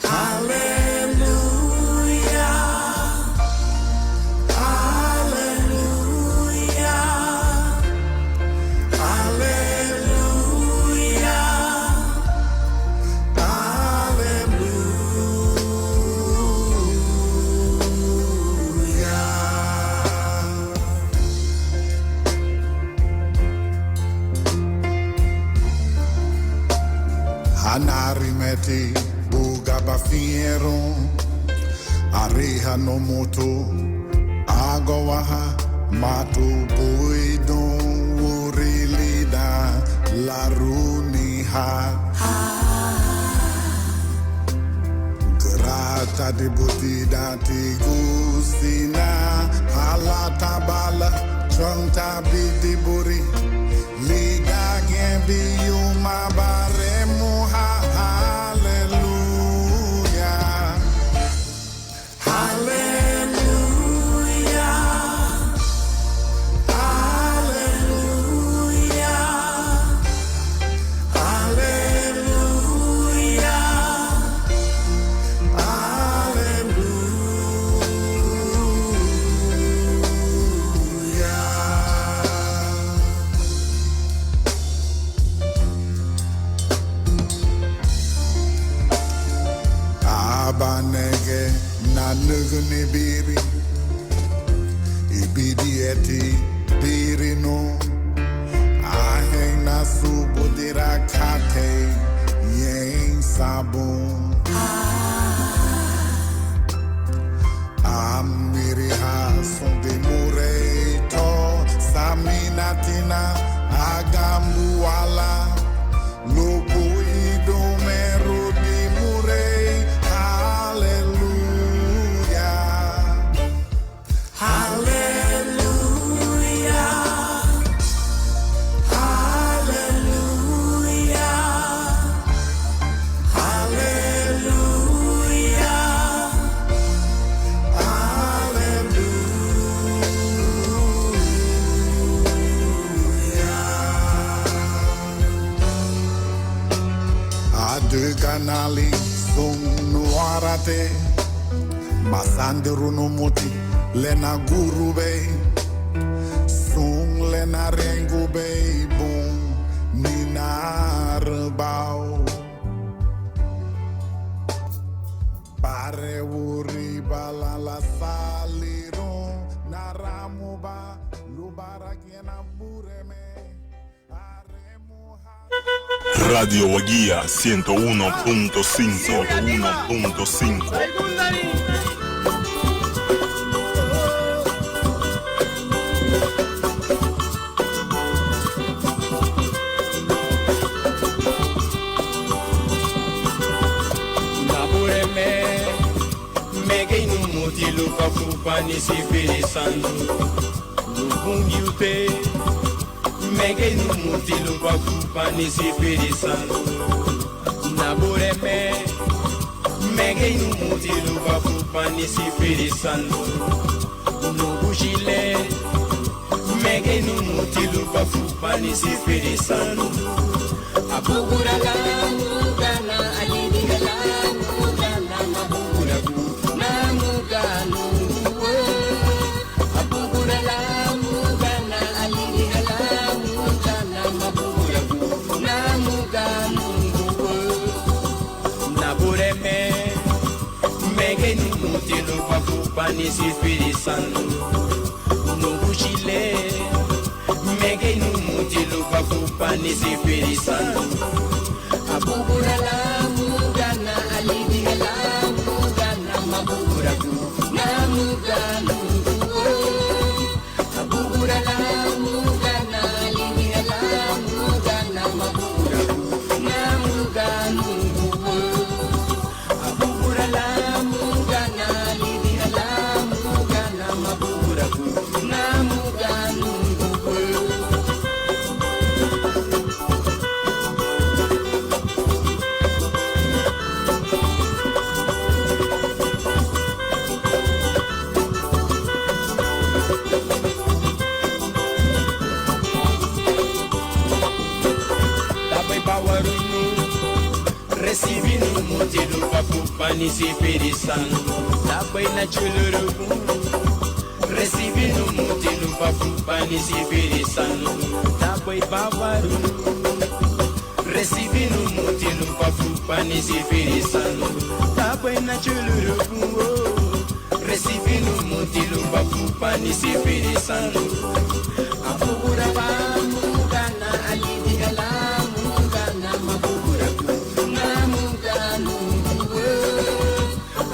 Hallelujah. Hallelujah. Anarimeti bugaba fiero areha no moto agowaha matu puido urilida laruniha grata di butida ti gusina halata bala chonta bidi buri liga gembi yuma baremu hallelujah hallelujah hallelujah Abanege na nuguni biri ibidi eti biri no aheng na subudira kate yen sabun amiri ha sonde mureito saminatina agambuala lobo idomero di murei Kanali sung nuarate masanderu no moti lena guru be sung lena rengu be bum ninar bau pare uri balala saliro naramuba lubarakiena bureme. Radio Guía 101.5. Lupa kupani sifiri sandu Lupungi ute Mege numuti lupa kupani sifiri sandu Nabure me Mege numuti lupa kupani sifiri sandu Nubushile Mege numuti lupa kupani sifiri sandu Apugura gamu gana alidi galamu gana Nabugura namu ganu Apugura lamu gana alidi galamu gana Nabugura namu ganu Nabure me Mege numuti lupa kupani sifiri sandu Nubushile Mege numuti lupa kupani sifiri sandu Apugura lamu gana alidi galamu gana Mabugura namu ganu Apugura lamu gana alidi galamu gana Mabugura namu ganu Apugura lamu gana alidi galamu gana Mabugura namu ganu pani si perisano, tapai na chuluru, recibi no mutilu papu pani si perisano, tapai babaru, recibi no mutilu papu pani si perisano, tapai na chuluru, recibi no mutilu papu pani si perisano, apura bamu kana alidi alamu kana mabura namu kanu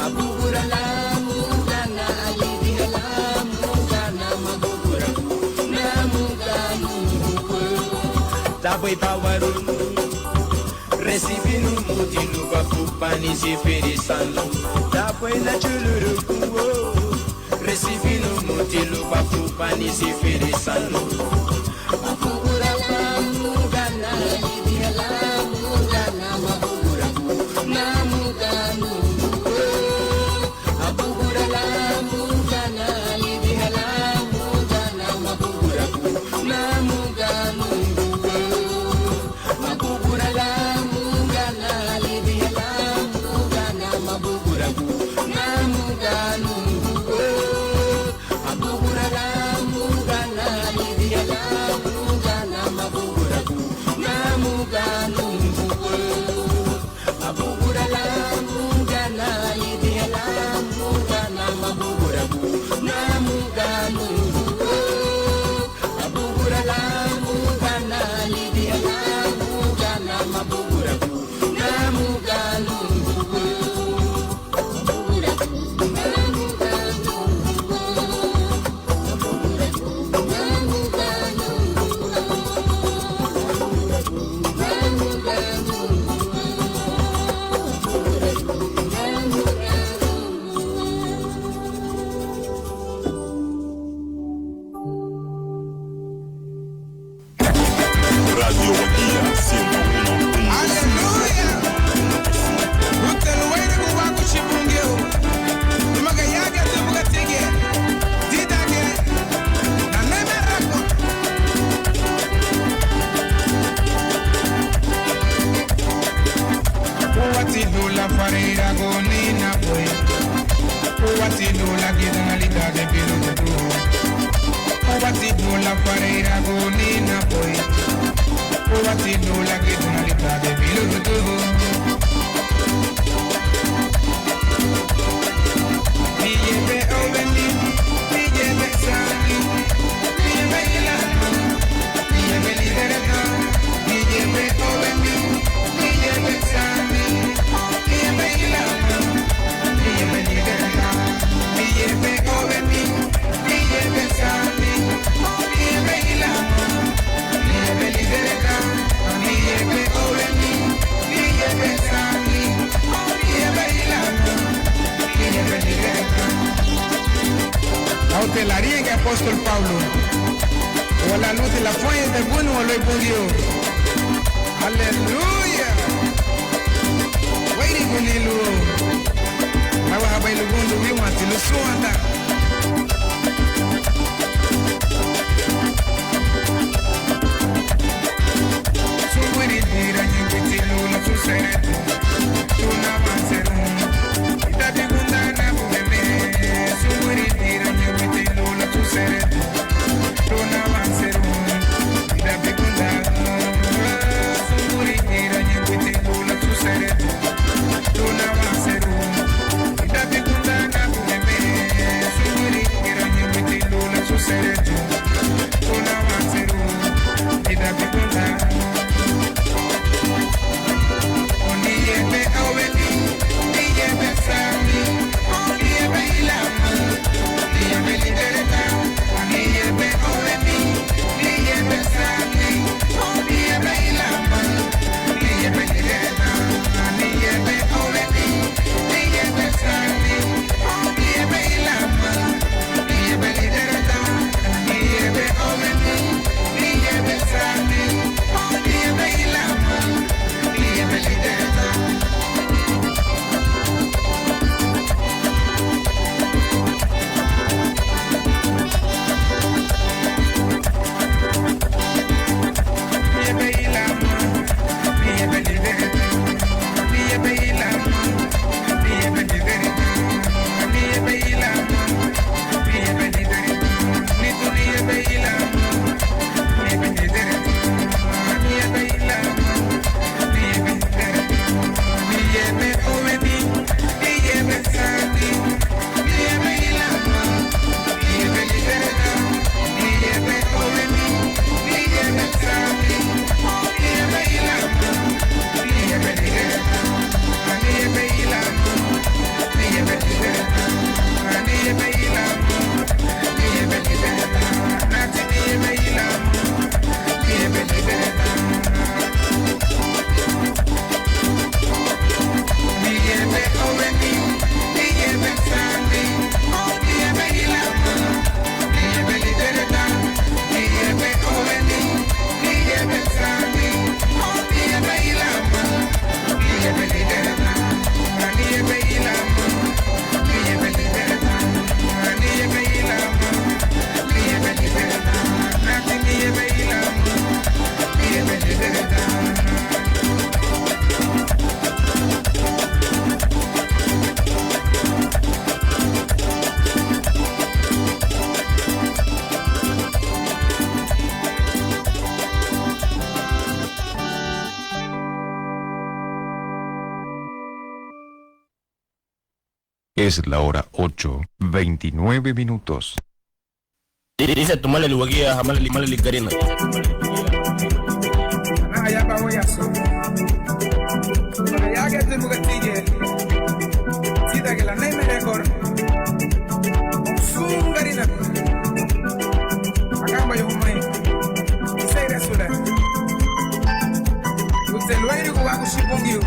abura lamu kana alidi alamu kana mabura namu kanu tabai pawaru recibi no mutilu papu pani si perisano tabai na chuluru recibi no mutilu papu pani si perisano abura lamu kana alidi alamu kana mabura namu kanu abura lamu kana alidi alamu kana mabura namu kanu abura lamu kana alidi alamu kana mabura namu kanu abura lamu kana alidi alamu kana mabura namu kanu abura lamu kana alidi alamu kana mabura namu kanu abura lamu kana alidi alamu kana mabura namu kanu Radio Wagia Es la hora 8:29 minutos. Dice tumale liwagia hamala limale ligarina. Ya pa voy a so. Ya que te mugatije. Sita que la name record. Sungarina. Akamba yo mai. Sei resula. Usted lo hay ko ako shipongiu.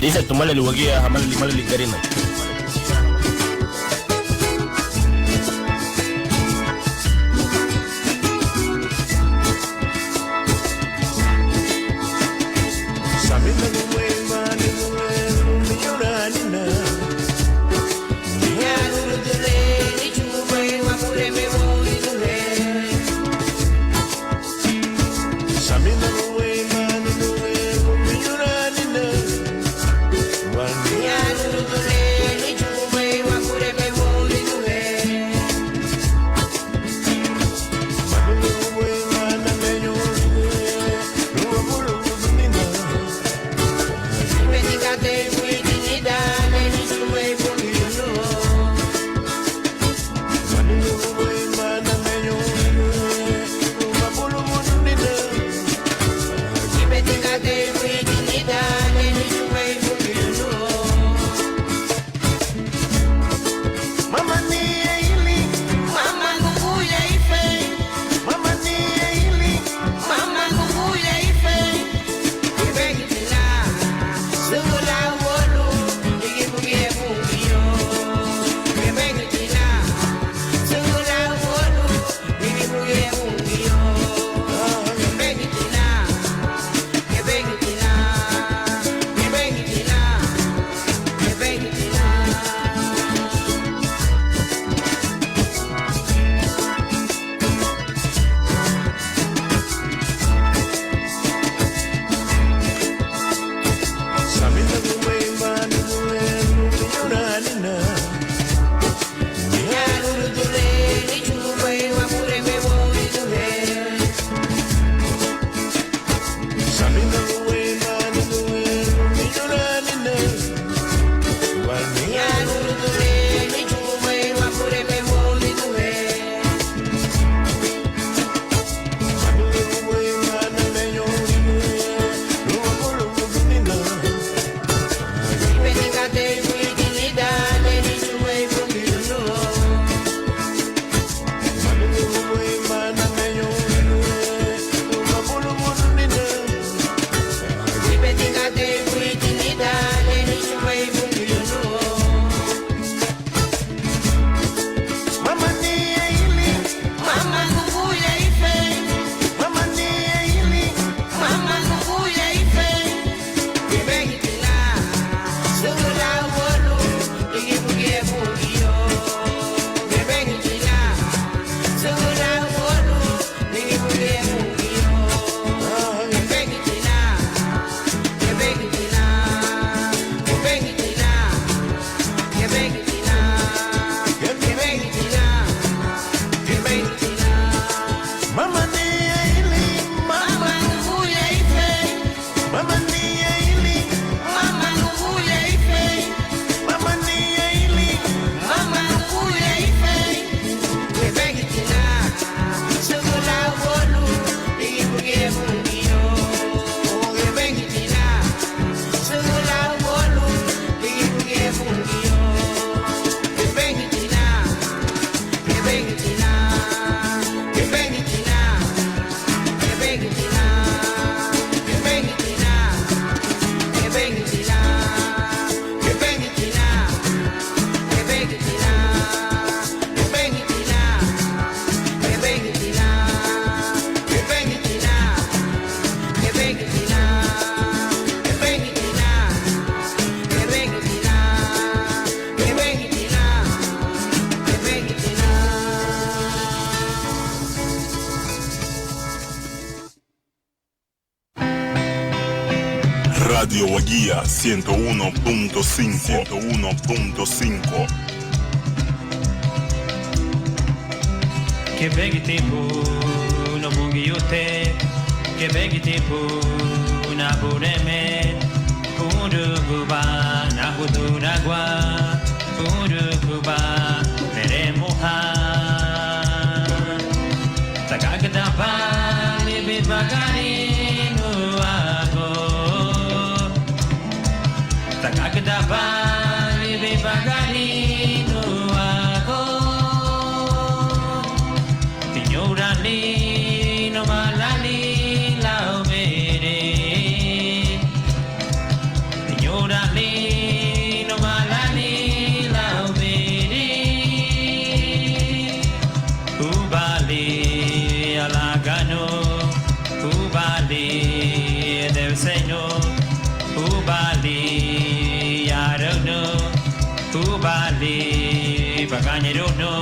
Dice tumale liwagia hamale ligarina. Radio Guía 101.5. Que pegue tempo no bugiote, que pegue tempo na bureme, Uruguba na Buduragua, Uruguba meremoha, Takagdapa libit bagarino ako, Takagdapa libit bagarino ako. Tinyurani no malani lao mere, Tinyurani Ubali deve Señor, Ubali I don't know, Ubali baganya don't know.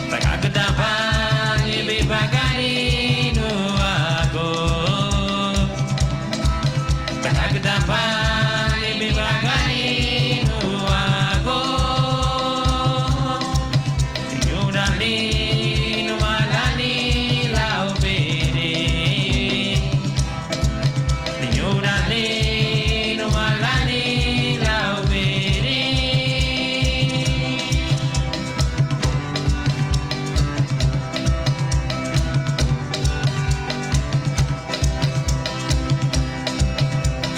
Tagakadapan ibi bagani no ako. Tagakadapan ibi bagani no ako. Yunali no malani lao pere. Yunali no malani lao pere.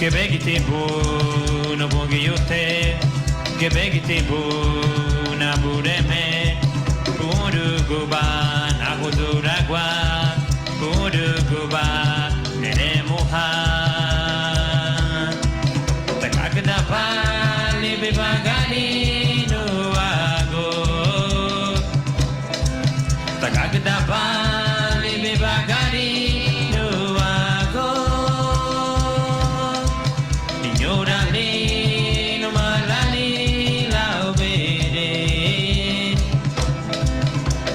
Che beghi tempo no bonghi io te, che beghi tempo na bude me, kudu kuba na kudu ragwa, kudu kuba nene moha. Takakda pali bibagani no ago, takakda pali bibagani no ago. Ignorali no malali lao bere.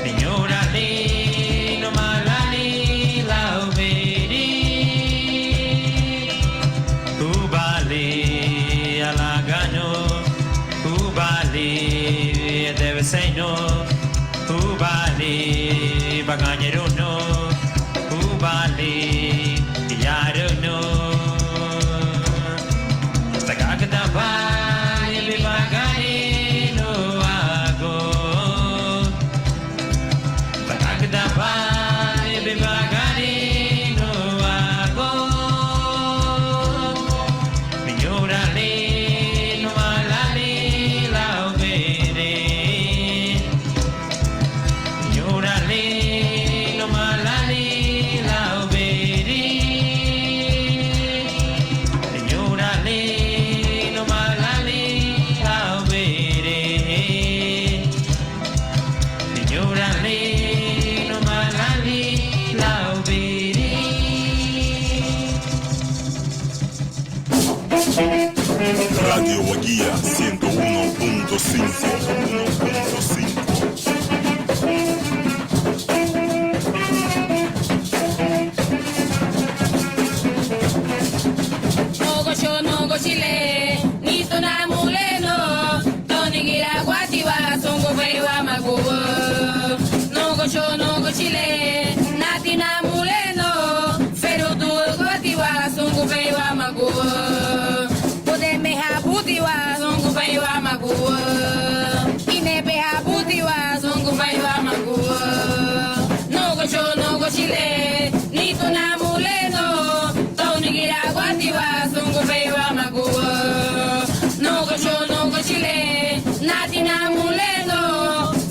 Ignorali no malali lao bere. Ubali alagano, ubali deve Señor, ubali baganyero no, ubali yaro no. Tagakadapan ibi bagani no ako. Tagakadapan ibi bagani no ako. Minyurali no malali lao bere. Minyurali no malali lao bere. Minyurali no malali lao bere. Minyurali no malali lao bere. Radio Guía 101.5. Nogo show nogo chile, nito na muleno, toni gira guatiwa, songo veiwa magoa. Nogo show nogo chile, nati na muleno, fero do guatiwa, songo veiwa magoa. Pode me habutiwa, songo veiwa magoa. Ine be habutiwa, songo veiwa magoa. Nogo show nogo chile, nito na muleno, toni gira guatiwa, songo veiwa magoa. Nogo show nogo chile, nati na muleno,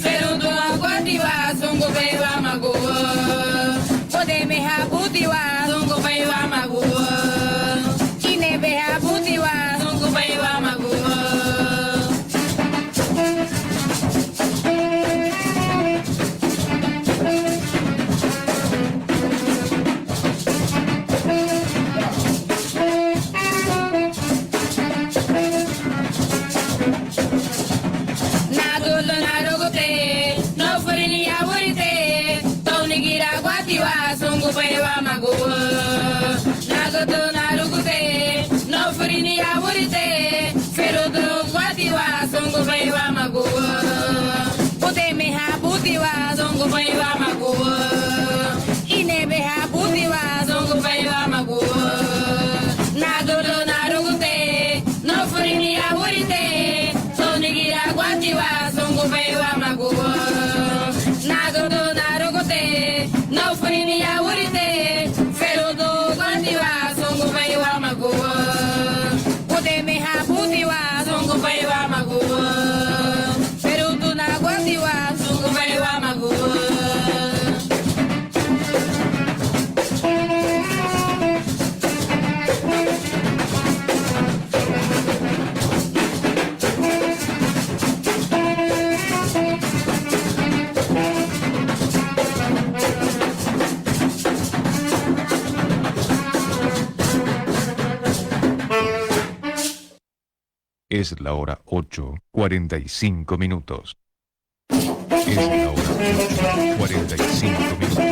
fero do guatiwa, songo veiwa magoa. Pode me habutiwa, songo veiwa magoa. Ine be habutiwa, songo veiwa magoa. Nagolo narogote, no furini awurite, toni gira guatiwa, songo veiwa magoa. Nagoto narogote, no furini awurite, fero do guatiwa, songo veiwa magoa. Pote me habutiwa, songo veiwa magoa. Ine be habutiwa, songo veiwa magoa. Nagolo narogote, no furini awurite, toni gira guatiwa, songo veiwa magoa. Nagoto narogote, no furini awurite, fero do guatiwa, songo Es la hora 8:45 minutos. Es la hora 8:45 minutos.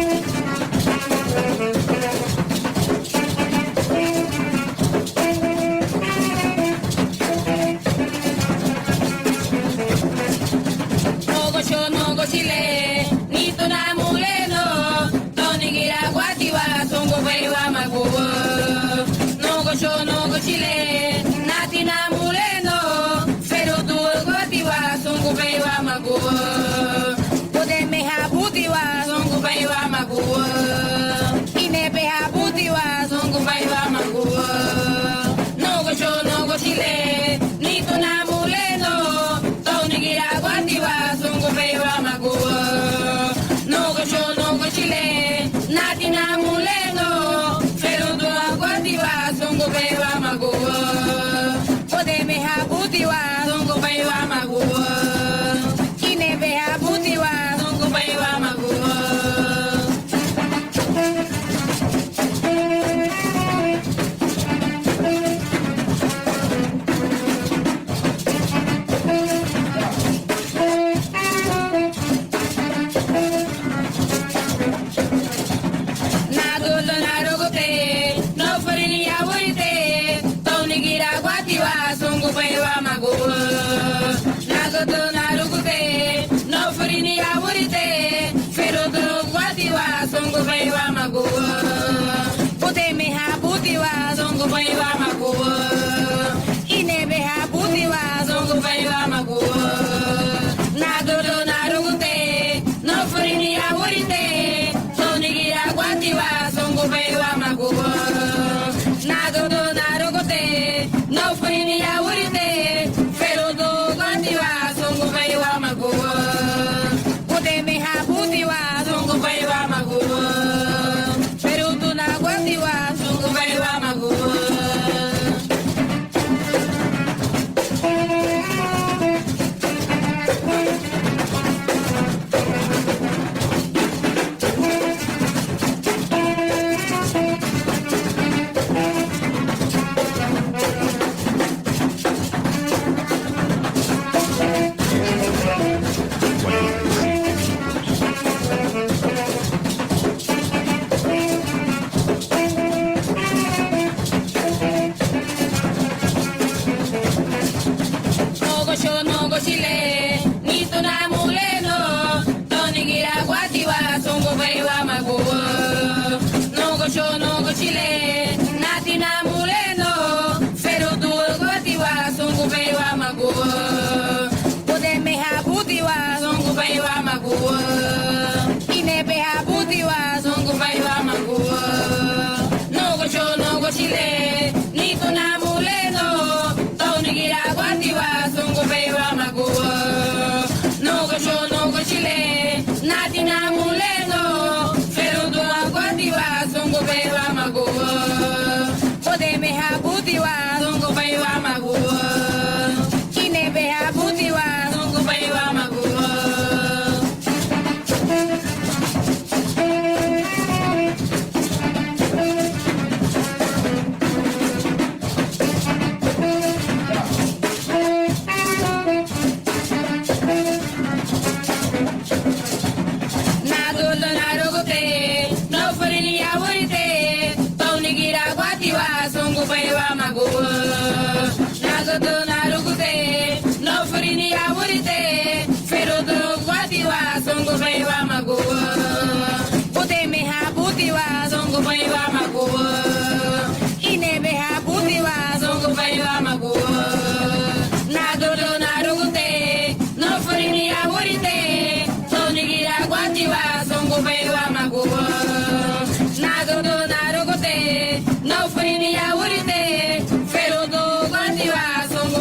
Nogo Chile, ni tuna muleno, Tony gira guatiwa, songo beiwa maguwa. Nogo Chile, nati na muleno, pero tu guatiwa, songo beiwa maguwa. Pode me habutiwa, songo beiwa maguwa. Ine be habutiwa, songo beiwa maguwa. Nogo Chile, ni tuna muleno, Tony gira guatiwa, songo beiwa maguwa. Nogo Chile, nati na muleno, pero tu guatiwa, songo beiwa maguwa. Pode me habutiwa, songo beiwa maguwa. Ine be habutiwa, songo beiwa maguwa. Pode me habutiwa, zongo beiwa maguwa. Ine be habutiwa, zongo beiwa maguwa. Nagodo narugute, no furini awurite, Tony gira guatiwa, zongo beiwa maguwa. Nagodo narugute, no furini awurite, pero do guatiwa, zongo beiwa maguwa. Pode me habutiwa, zongo beiwa maguwa. Nogo Chile, ni tuna muleno, Tony gira guatiwa, songo beiwa maguwa. Nogo Chile, nati na muleno, pero tu guatiwa, songo beiwa maguwa. Pode me habutiwa, songo beiwa maguwa. Ine be habutiwa, songo beiwa maguwa. Nogo Chile, ni tuna muleno, Tony gira guatiwa, songo beiwa maguwa. Nogo Chile, nati na muleno, pero tu guatiwa, songo beiwa maguwa. Pode me habutiwa, songo beiwa maguwa. Ine be habutiwa, songo beiwa maguwa. Songo beiwa maguwa. Nagodo narugute, no furini awurite, pero do guatiwa, songo beiwa maguwa. Pode me habutiwa, songo beiwa maguwa. Ine be habutiwa, songo beiwa maguwa. Nagodo narugute, no furini awurite, Tony gira guatiwa, songo beiwa maguwa. Nagodo narugute, no furini awurite, pero do guatiwa, songo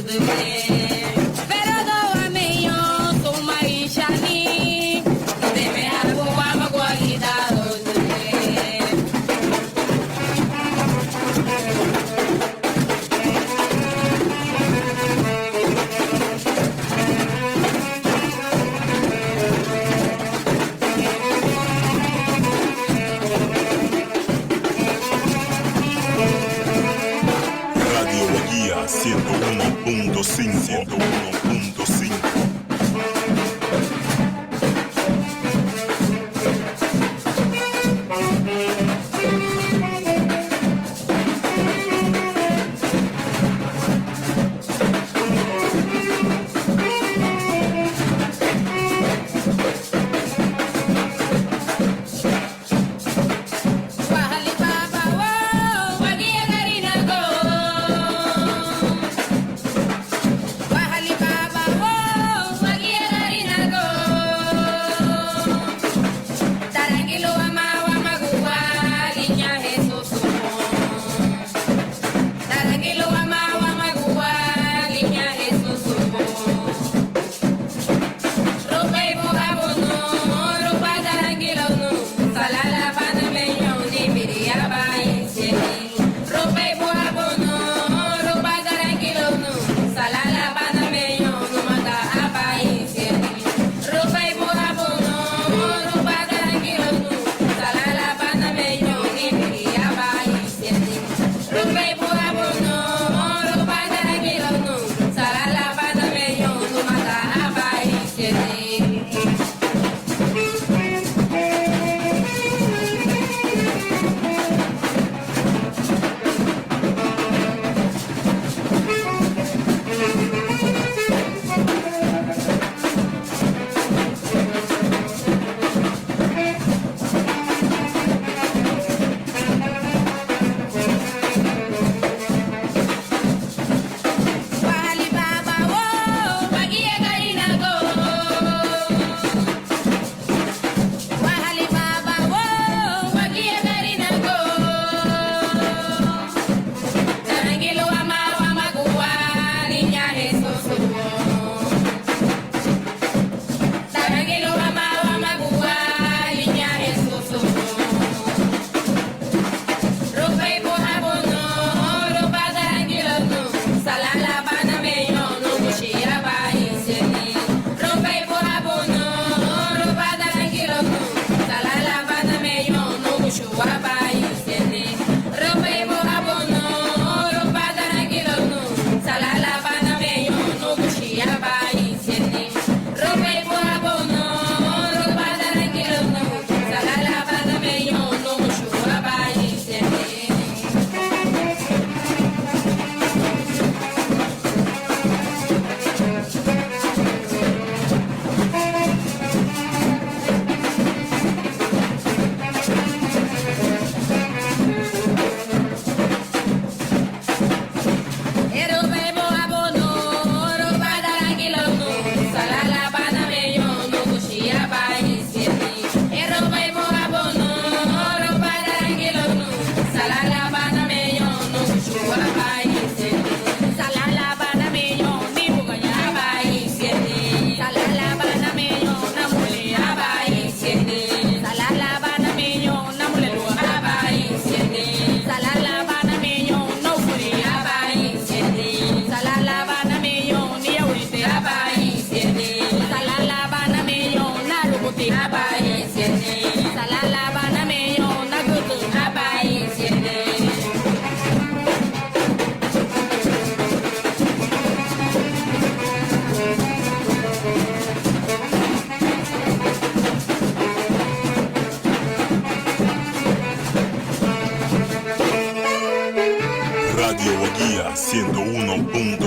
Radio Guía 101.5.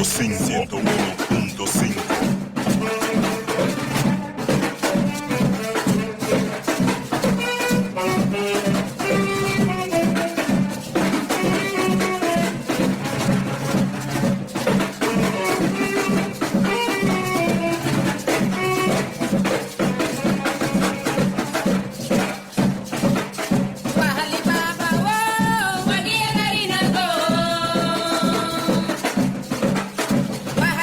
101.5. Wahali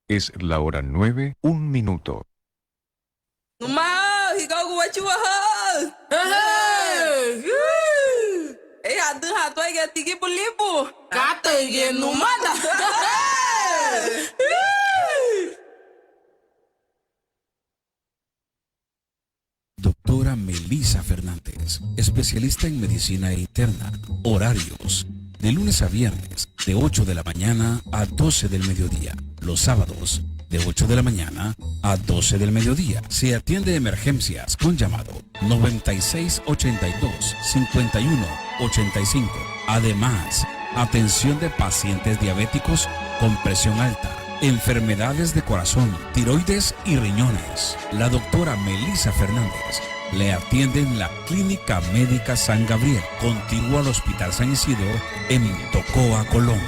Es la hora 9, 1 minuto. Ma, ikaw what you have? Eh, adu hato ay tigi pulipo. Kato ay numada. Doctora Melissa Fernández, especialista en medicina interna. Horarios: de lunes a viernes, de 8 de la mañana a 12 del mediodía. Los sábados, de 8 de la mañana a 12 del mediodía. Se atiende emergencias con llamado 9682-5185. Además, atención de pacientes diabéticos con presión alta, enfermedades de corazón, tiroides y riñones. La doctora Melissa Fernández le atiende en la Clínica Médica San Gabriel, contiguo al Hospital San Isidro, en Tocoa, Colón.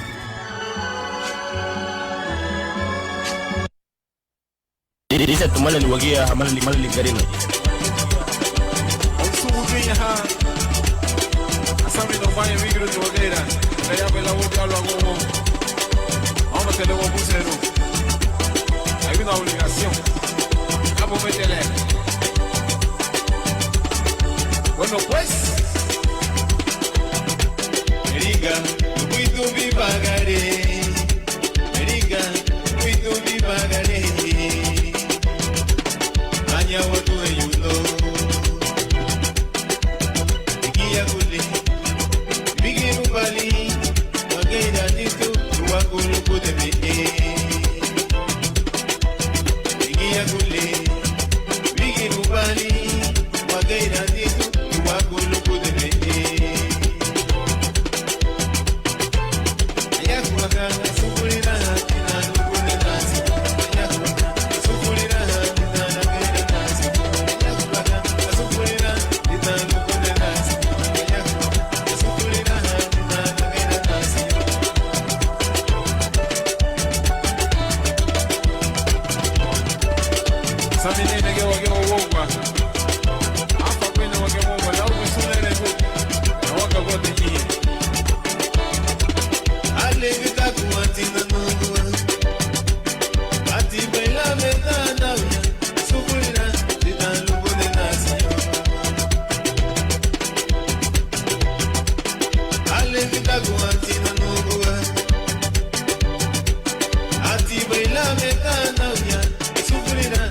Dice tomale luagia hamala limala ligarina. Subukinya ha. Asami no vaya micro de hoguera. Le llame la boca lo hago. Vamos que luego pusieron. Hay una obligación. Vamos a meterle. Bueno pues. Eriga, cuido mi pagaré. Eriga, cuido mi pagaré. Anya watu eyulo Ikia kuli Bigi rubali Wageida nitu Wakulu kudeme Ikia kuli Bigi rubali Wageida nitu Wakulu kudeme Ayakuwaka Sufurina Hatina Nukune nasi Ayakuwaka Sufurina Hatina Nukune nasi Saminene ke wake wogwa Afa kwene wake wogwa La uwe sunene ku Na waka kote nye Ale vita kuwati na nungwa Ati bela meta na uya Sufurina Dita lukune nasi Ale vita kuwati na nungwa Ati bela meta na uya Sufurina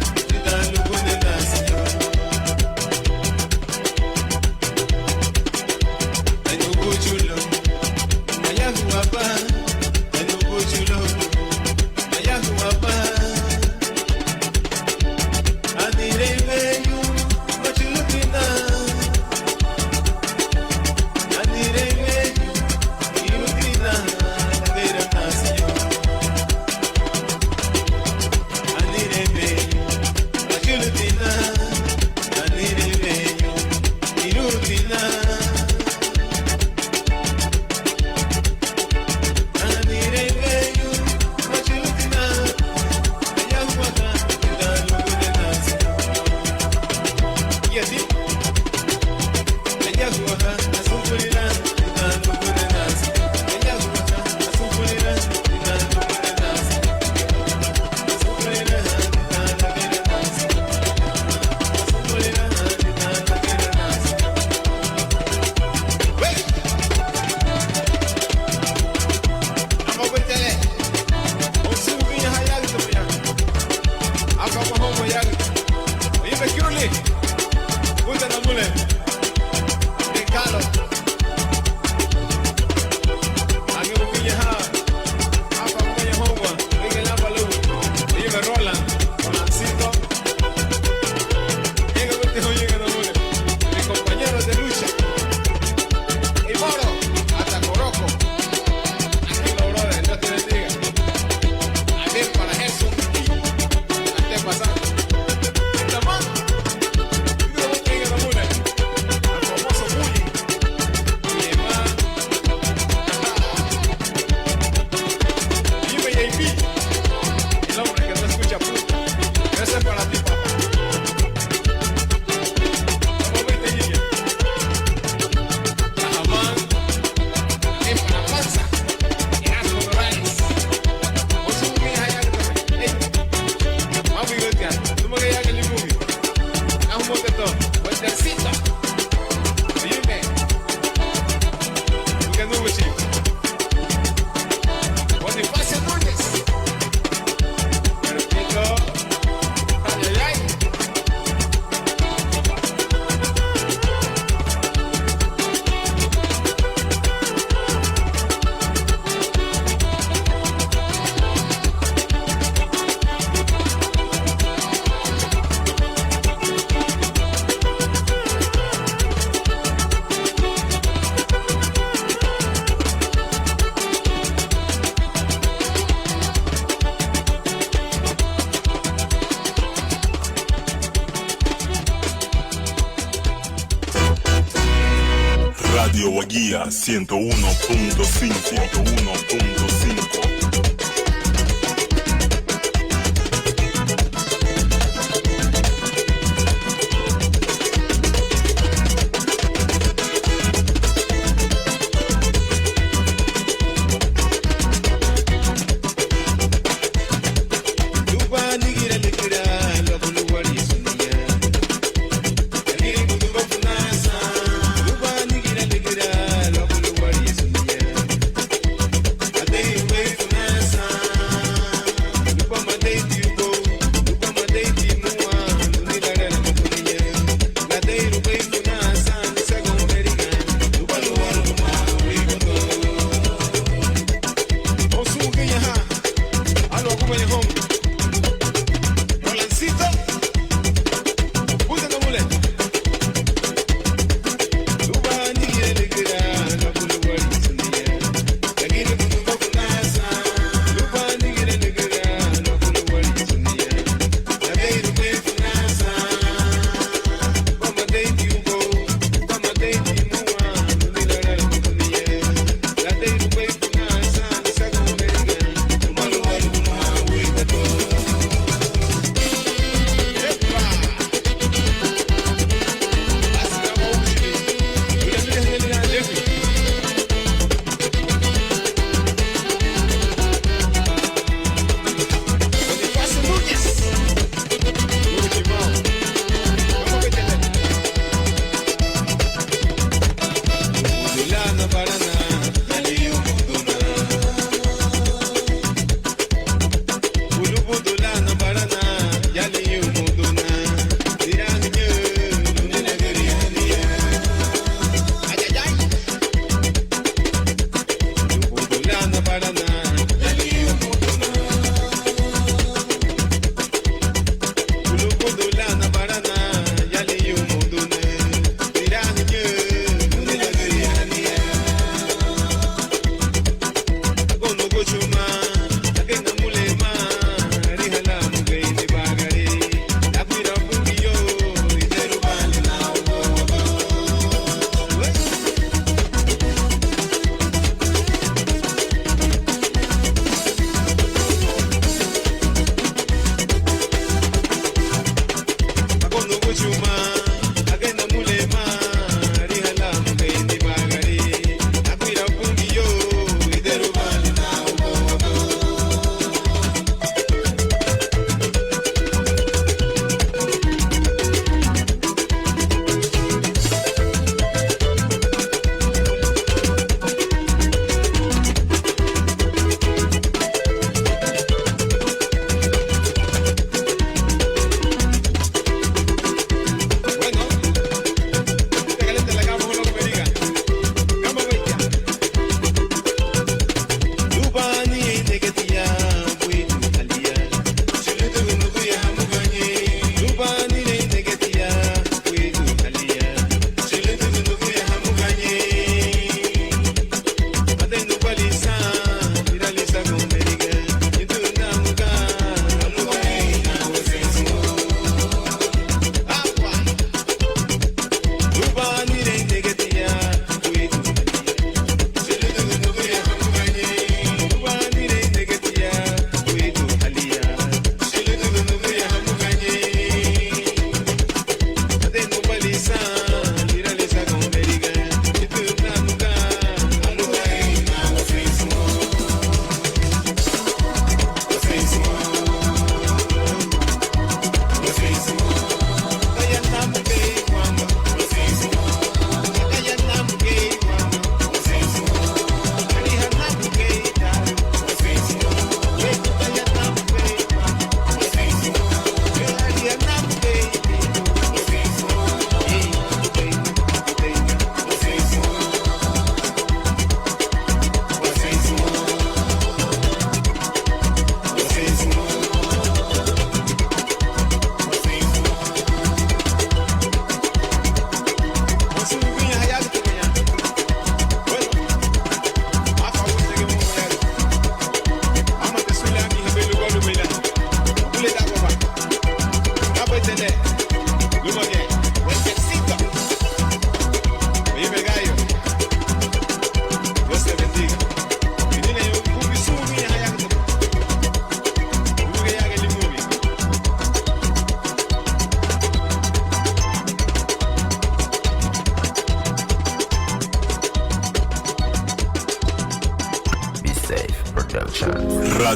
Kuchu Radio Guía 101.5. Wait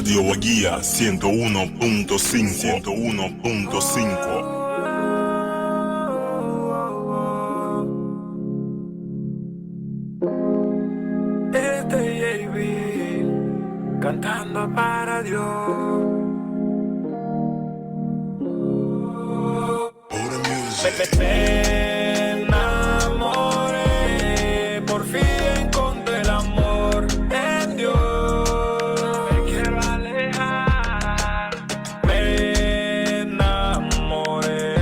Radio Guía 101.5. 101.5. Cantando para Dios. Me enamoré, por fin encontré el amor en Dios. Me quiero alejar. Me enamoré,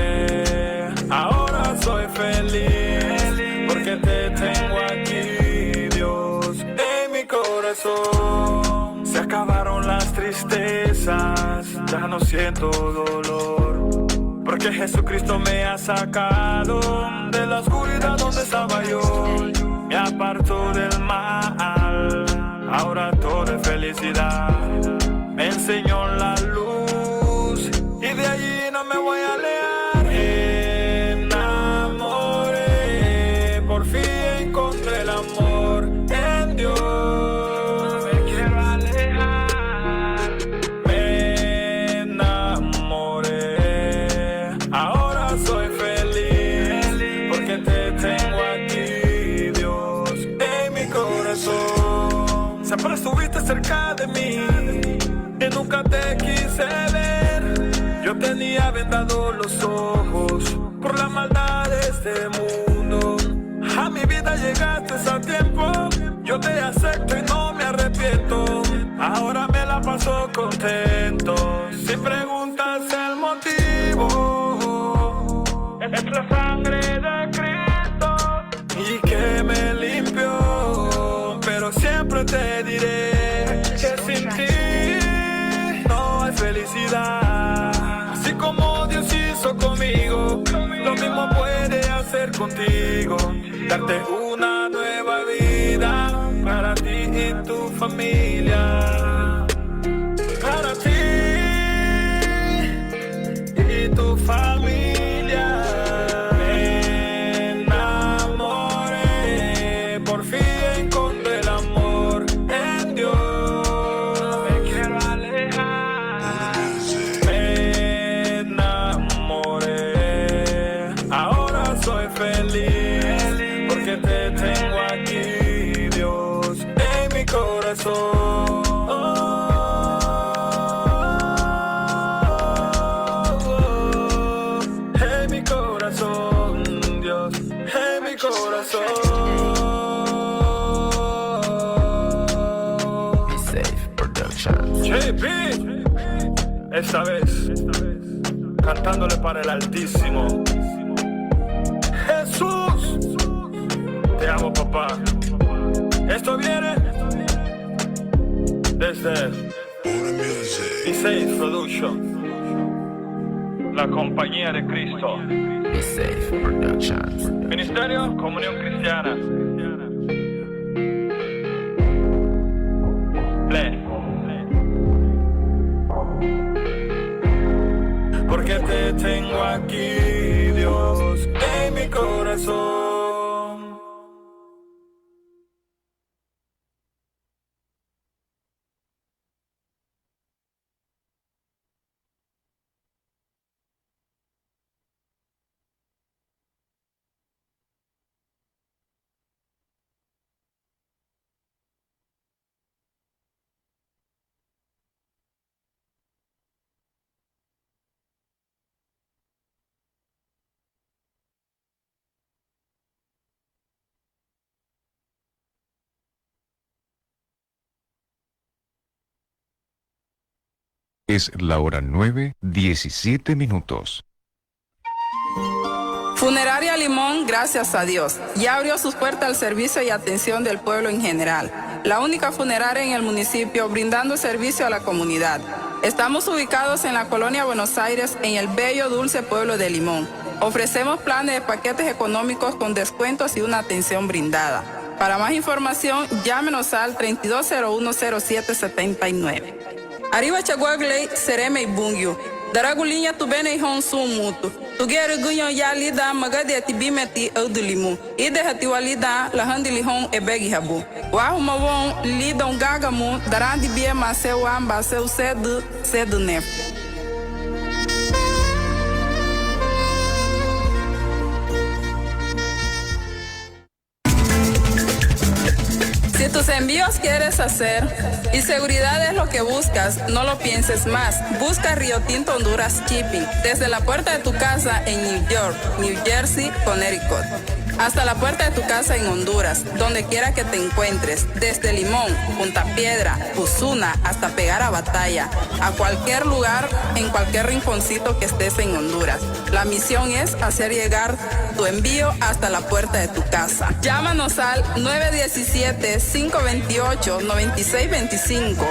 ahora soy feliz porque te tengo aquí, Dios, en mi corazón. Se acabaron las tristezas, ya no siento dolor, porque Jesucristo me ha sacado de la oscuridad donde estaba yo. Me apartó del mal, ahora todo es felicidad. Me enseñó la luz y de allí no me voy a alejar. Me enamoré, por fin encontré el amor en Dios. Siempre estuviste cerca de mí y nunca te quise ver. Yo tenía vendados los ojos por la maldad de este mundo. A mi vida llegaste a tiempo, yo te acepto y no me arrepiento. Ahora me la paso contento. Si preguntas el motivo, es la sangre de Cristo y que me limpió. Pero siempre te diré que sin ti no hay felicidad. Así como Dios hizo conmigo, lo mismo puede hacer contigo. Darte una nueva vida para ti y tu familia. Para ti y tu familia. Me enamoré, por fin encontré el amor en Dios. Me quiero alejar. Me enamoré, ahora soy feliz porque te tengo aquí, Dios, en mi corazón. En mi corazón, Dios, en mi corazón. JP, esta vez, cantándole para el Altísimo. Jesús, te amo, papá. Esto viene desde B-Safe Production, la compañía de Cristo. B-Safe Productions. Ministerio Comunión Cristiana. Play. Porque te tengo aquí, Dios, en mi corazón. Es la hora 9:17. Funeraria Limón, gracias a Dios, ya abrió sus puertas al servicio y atención del pueblo en general. La única funeraria en el municipio brindando servicio a la comunidad. Estamos ubicados en la colonia Buenos Aires, en el bello dulce pueblo de Limón. Ofrecemos planes de paquetes económicos con descuentos y una atención brindada. Para más información, llámenos al 32010779. Arriba Chaguagley, Sereme y Bungyu. Daragulinha tu bene hon sumutu. Tu gere gunyo ya lida magade ti bimeti audulimu. Ide hati walida la handili hon ebegi habu. Wahu mawon lidon gagamu darandi bie mase wamba seu cedo nef. Si tus envíos quieres hacer y seguridad es lo que buscas, no lo pienses más. Busca Río Tinto Honduras Shipping desde la puerta de tu casa en New York, New Jersey, Connecticut, hasta la puerta de tu casa en Honduras, donde quiera que te encuentres, desde Limón, Punta Piedra, Usuna, hasta pegar a Batalla, a cualquier lugar, en cualquier rinconcito que estés en Honduras. La misión es hacer llegar tu envío hasta la puerta de tu casa. Llámanos al 917-528-9625,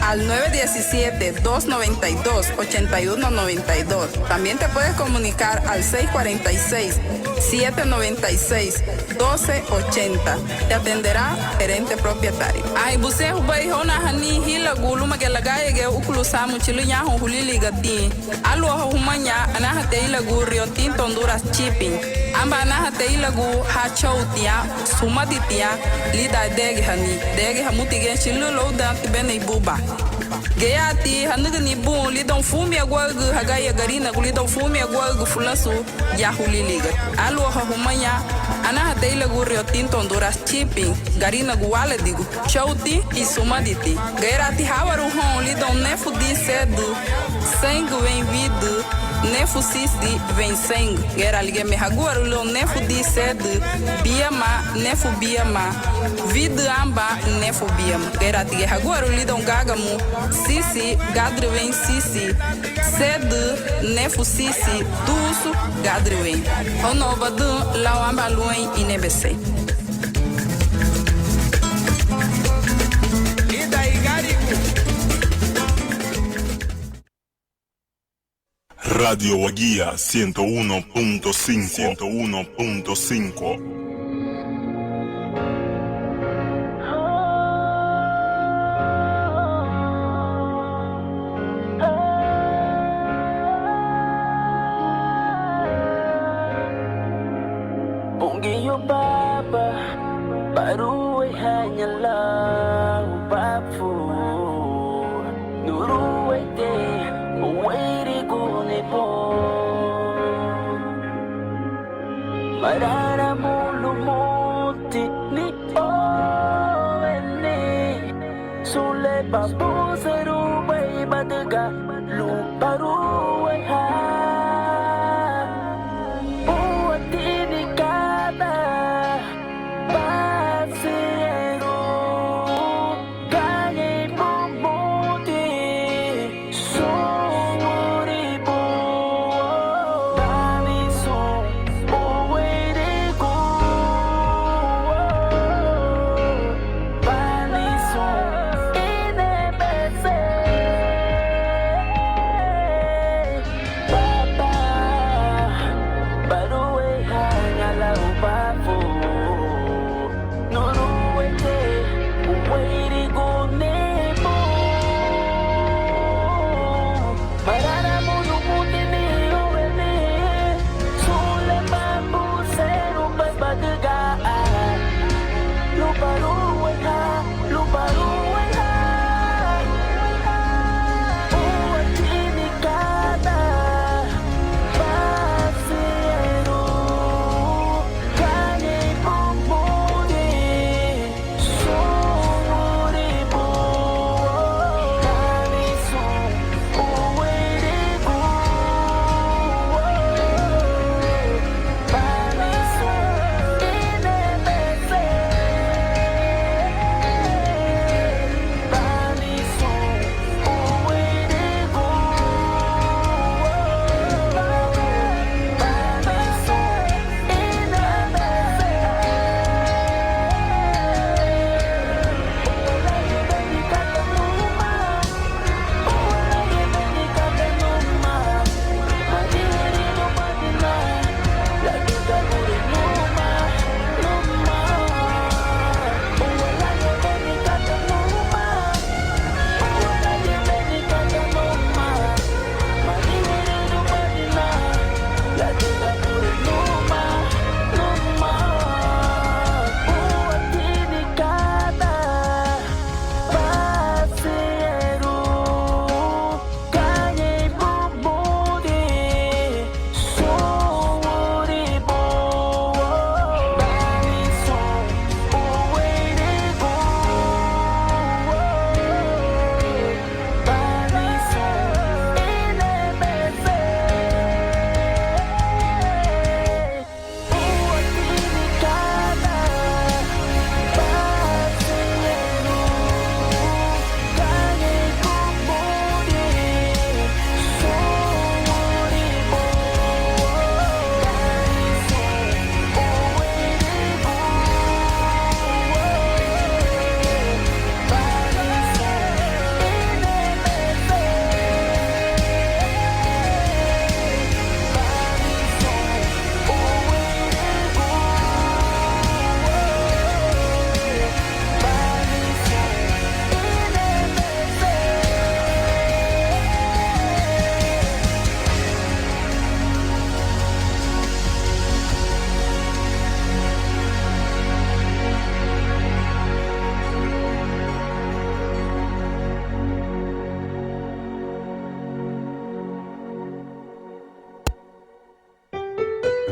al 917-292-8192. También te puedes comunicar al 646-796-1280. Te atenderá gerente propietario. Ay, busé hubai hona hani hila gulu magelagaya ge ukulusamu chilunya hulili gati. Alu humanya anahate ila gu Río Tinto Honduras Shipping. Amba anahate ila gu hachoutia sumaditia lida degi hani. Degi hamuti gen chilu louda tibene ibuba. Gayati hanugni bu lidon fumi agwagu hagaya garina gulidon fumi agwagu fulasu ya huliliga. Alu humanya ana teila gu Río Tinto Honduras Shipping garina guale digu chauti y sumaditi. Gairati hawaru hon lidon nefu di sedu sengu vem vidu nefu sisi vem sengu. Gaira lige me haguaru lo nefu di sedu biama nefu biama vidu amba nefu biama. Gairati ge haguaru lidon gagamu sisi gadri vem sisi sedu nefu sisi dusu gadri vem. Ono badu lawamba luen inebese. Radio Guía 101.5 101.5. Bungiyo baba baru hanyalah bafu nuru ete wait po marara mulu moti ni ene sule babu seru bai badaga lu baru ha buati ni kada pasero kanye bumuti so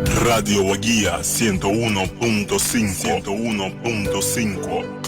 Radio Guía 101.5.